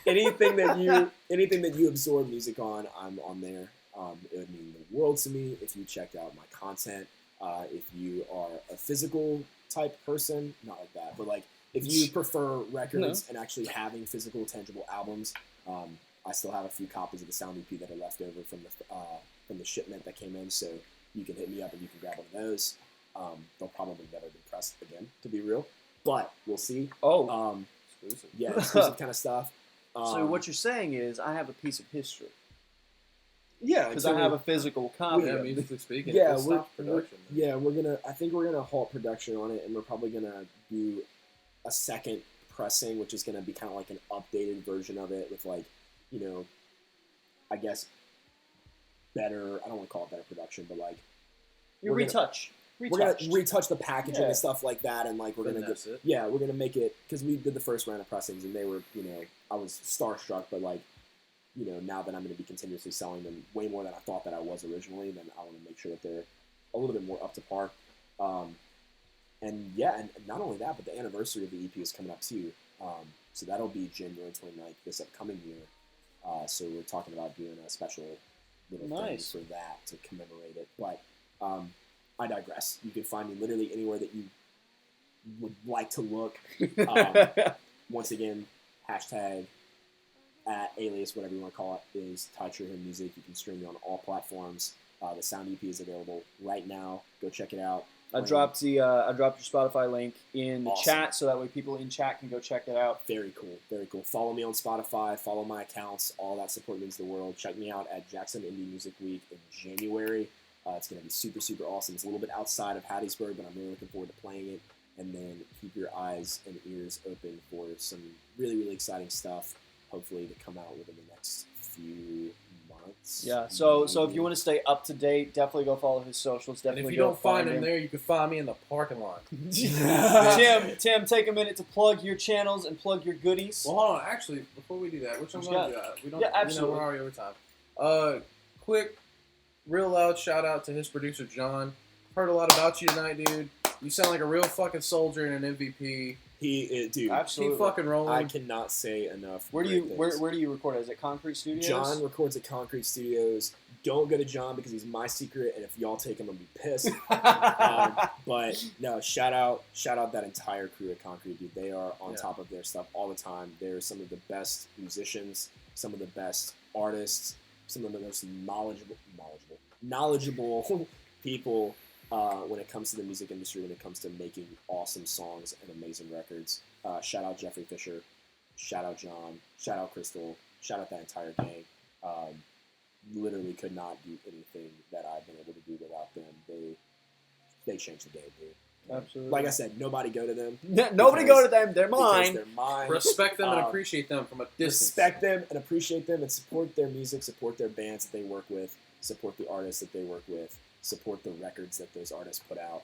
anything that you absorb music on, I'm on there. It would mean the world to me if you checked out my content. If you are a physical type person, not like that, but like if you prefer records and actually having physical, tangible albums, I still have a few copies of the Sound EP that are left over from the shipment that came in, so you can hit me up and you can grab one of those. They'll probably never be pressed again, to be real, but we'll see. Oh, Exclusive. Yeah, exclusive kind of stuff. so what you're saying is I have a piece of history. Yeah, because I have a physical copy. Yeah, of it. musically speaking, Yeah, it stops production. I think we're gonna halt production on it, and we're probably gonna do a second pressing, which is gonna be kind of like an updated version of it with like, you know, I guess better. I don't want to call it better production, but like You retouch. we're gonna retouch the packaging Yeah. and stuff like that, and like we're gonna make it because we did the first round of pressings, and they were, you know, I was starstruck, but like, you know, now that I'm going to be continuously selling them way more than I thought that I was originally, then I want to make sure that they're a little bit more up to par. And not only that, but the anniversary of the EP is coming up too. So that'll be January 29th this upcoming year. So we're talking about doing a special little thing for that to commemorate it. But I digress. You can find me literally anywhere that you would like to look. Once again, hashtag @alias, whatever you want to call it, is Trehern Music. You can stream me on all platforms. The sound EP is available right now. Go check it out. I dropped your Spotify link in the chat, so that way people in chat can go check it out. Very cool, very cool. Follow me on Spotify. Follow my accounts. All that support means the world. Check me out at Jackson Indie Music Week in January. It's going to be super, super awesome. It's a little bit outside of Hattiesburg, but I'm really looking forward to playing it. And then keep your eyes and ears open for some really, really exciting stuff, hopefully to come out within the next few months. Yeah, so if you want to stay up to date, definitely go follow his socials. Definitely. And if you don't find him there, you can find me in the parking lot. Tim, take a minute to plug your channels and plug your goodies. Well, hold on. Actually, before we do that, which I'm going to do that. We don't. Yeah, absolutely. We're already over time. Quick, real loud shout out to his producer John. Heard a lot about you tonight, dude. You sound like a real fucking soldier and an MVP. Dude, absolutely. Keep fucking rolling. I cannot say enough. Where do you record it? Is it Concrete Studios? John records at Concrete Studios. Don't go to John because he's my secret, and if y'all take him, I'm gonna be pissed. But no, shout out that entire crew at Concrete, dude. They are on top of their stuff all the time. They're some of the best musicians, some of the best artists, some of the most knowledgeable people when it comes to the music industry, when it comes to making awesome songs and amazing records. Shout out Jeffrey Fisher, shout out John, shout out Crystal, shout out that entire gang. Literally could not do anything that I've been able to do without them. They changed the game, dude. Absolutely. Like I said, nobody go to them. Nobody go to them. They're mine. They're mine. Respect them and appreciate them from a distance. Respect them and appreciate them and support their music, support their bands that they work with, support the artists that they work with, support the records that those artists put out,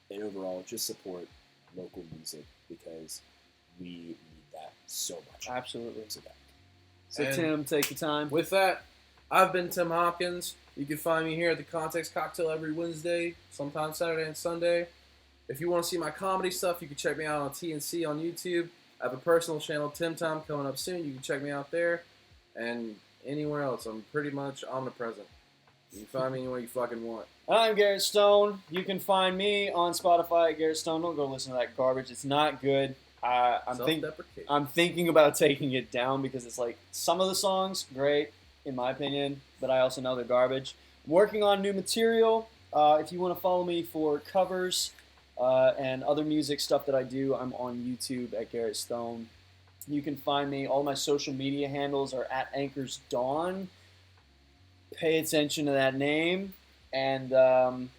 and overall just support local music because we need that so much. Absolutely. So And Tim, take your time. With that, I've been Tim Hopkins. You can find me here at the Context Cocktail every Wednesday, sometimes Saturday and Sunday. If you want to see my comedy stuff, you can check me out on TNC on YouTube. I have a personal channel, Tim Tom, coming up soon. You can check me out there. And anywhere else, I'm pretty much omnipresent. You can find me anywhere you fucking want. I'm Garrett Stone. You can find me on Spotify at Garrett Stone. Don't go listen to that garbage. It's not good. I'm thinking about taking it down because it's like some of the songs, great, in my opinion, but I also know they're garbage. I'm working on new material. If you want to follow me for covers and other music stuff that I do, I'm on YouTube at Garrett Stone. You can find me. All my social media handles are at Anchors Dawn. Pay attention to that name. And you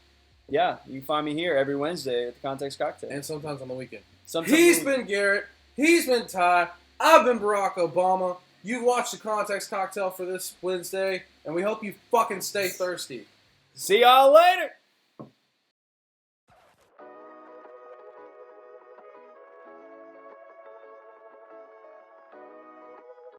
can find me here every Wednesday at the Context Cocktail. And sometimes on the weekend. He's been Garrett. He's been Ty. I've been Barack Obama. You've watched the Context Cocktail for this Wednesday, and we hope you fucking stay thirsty. See y'all later.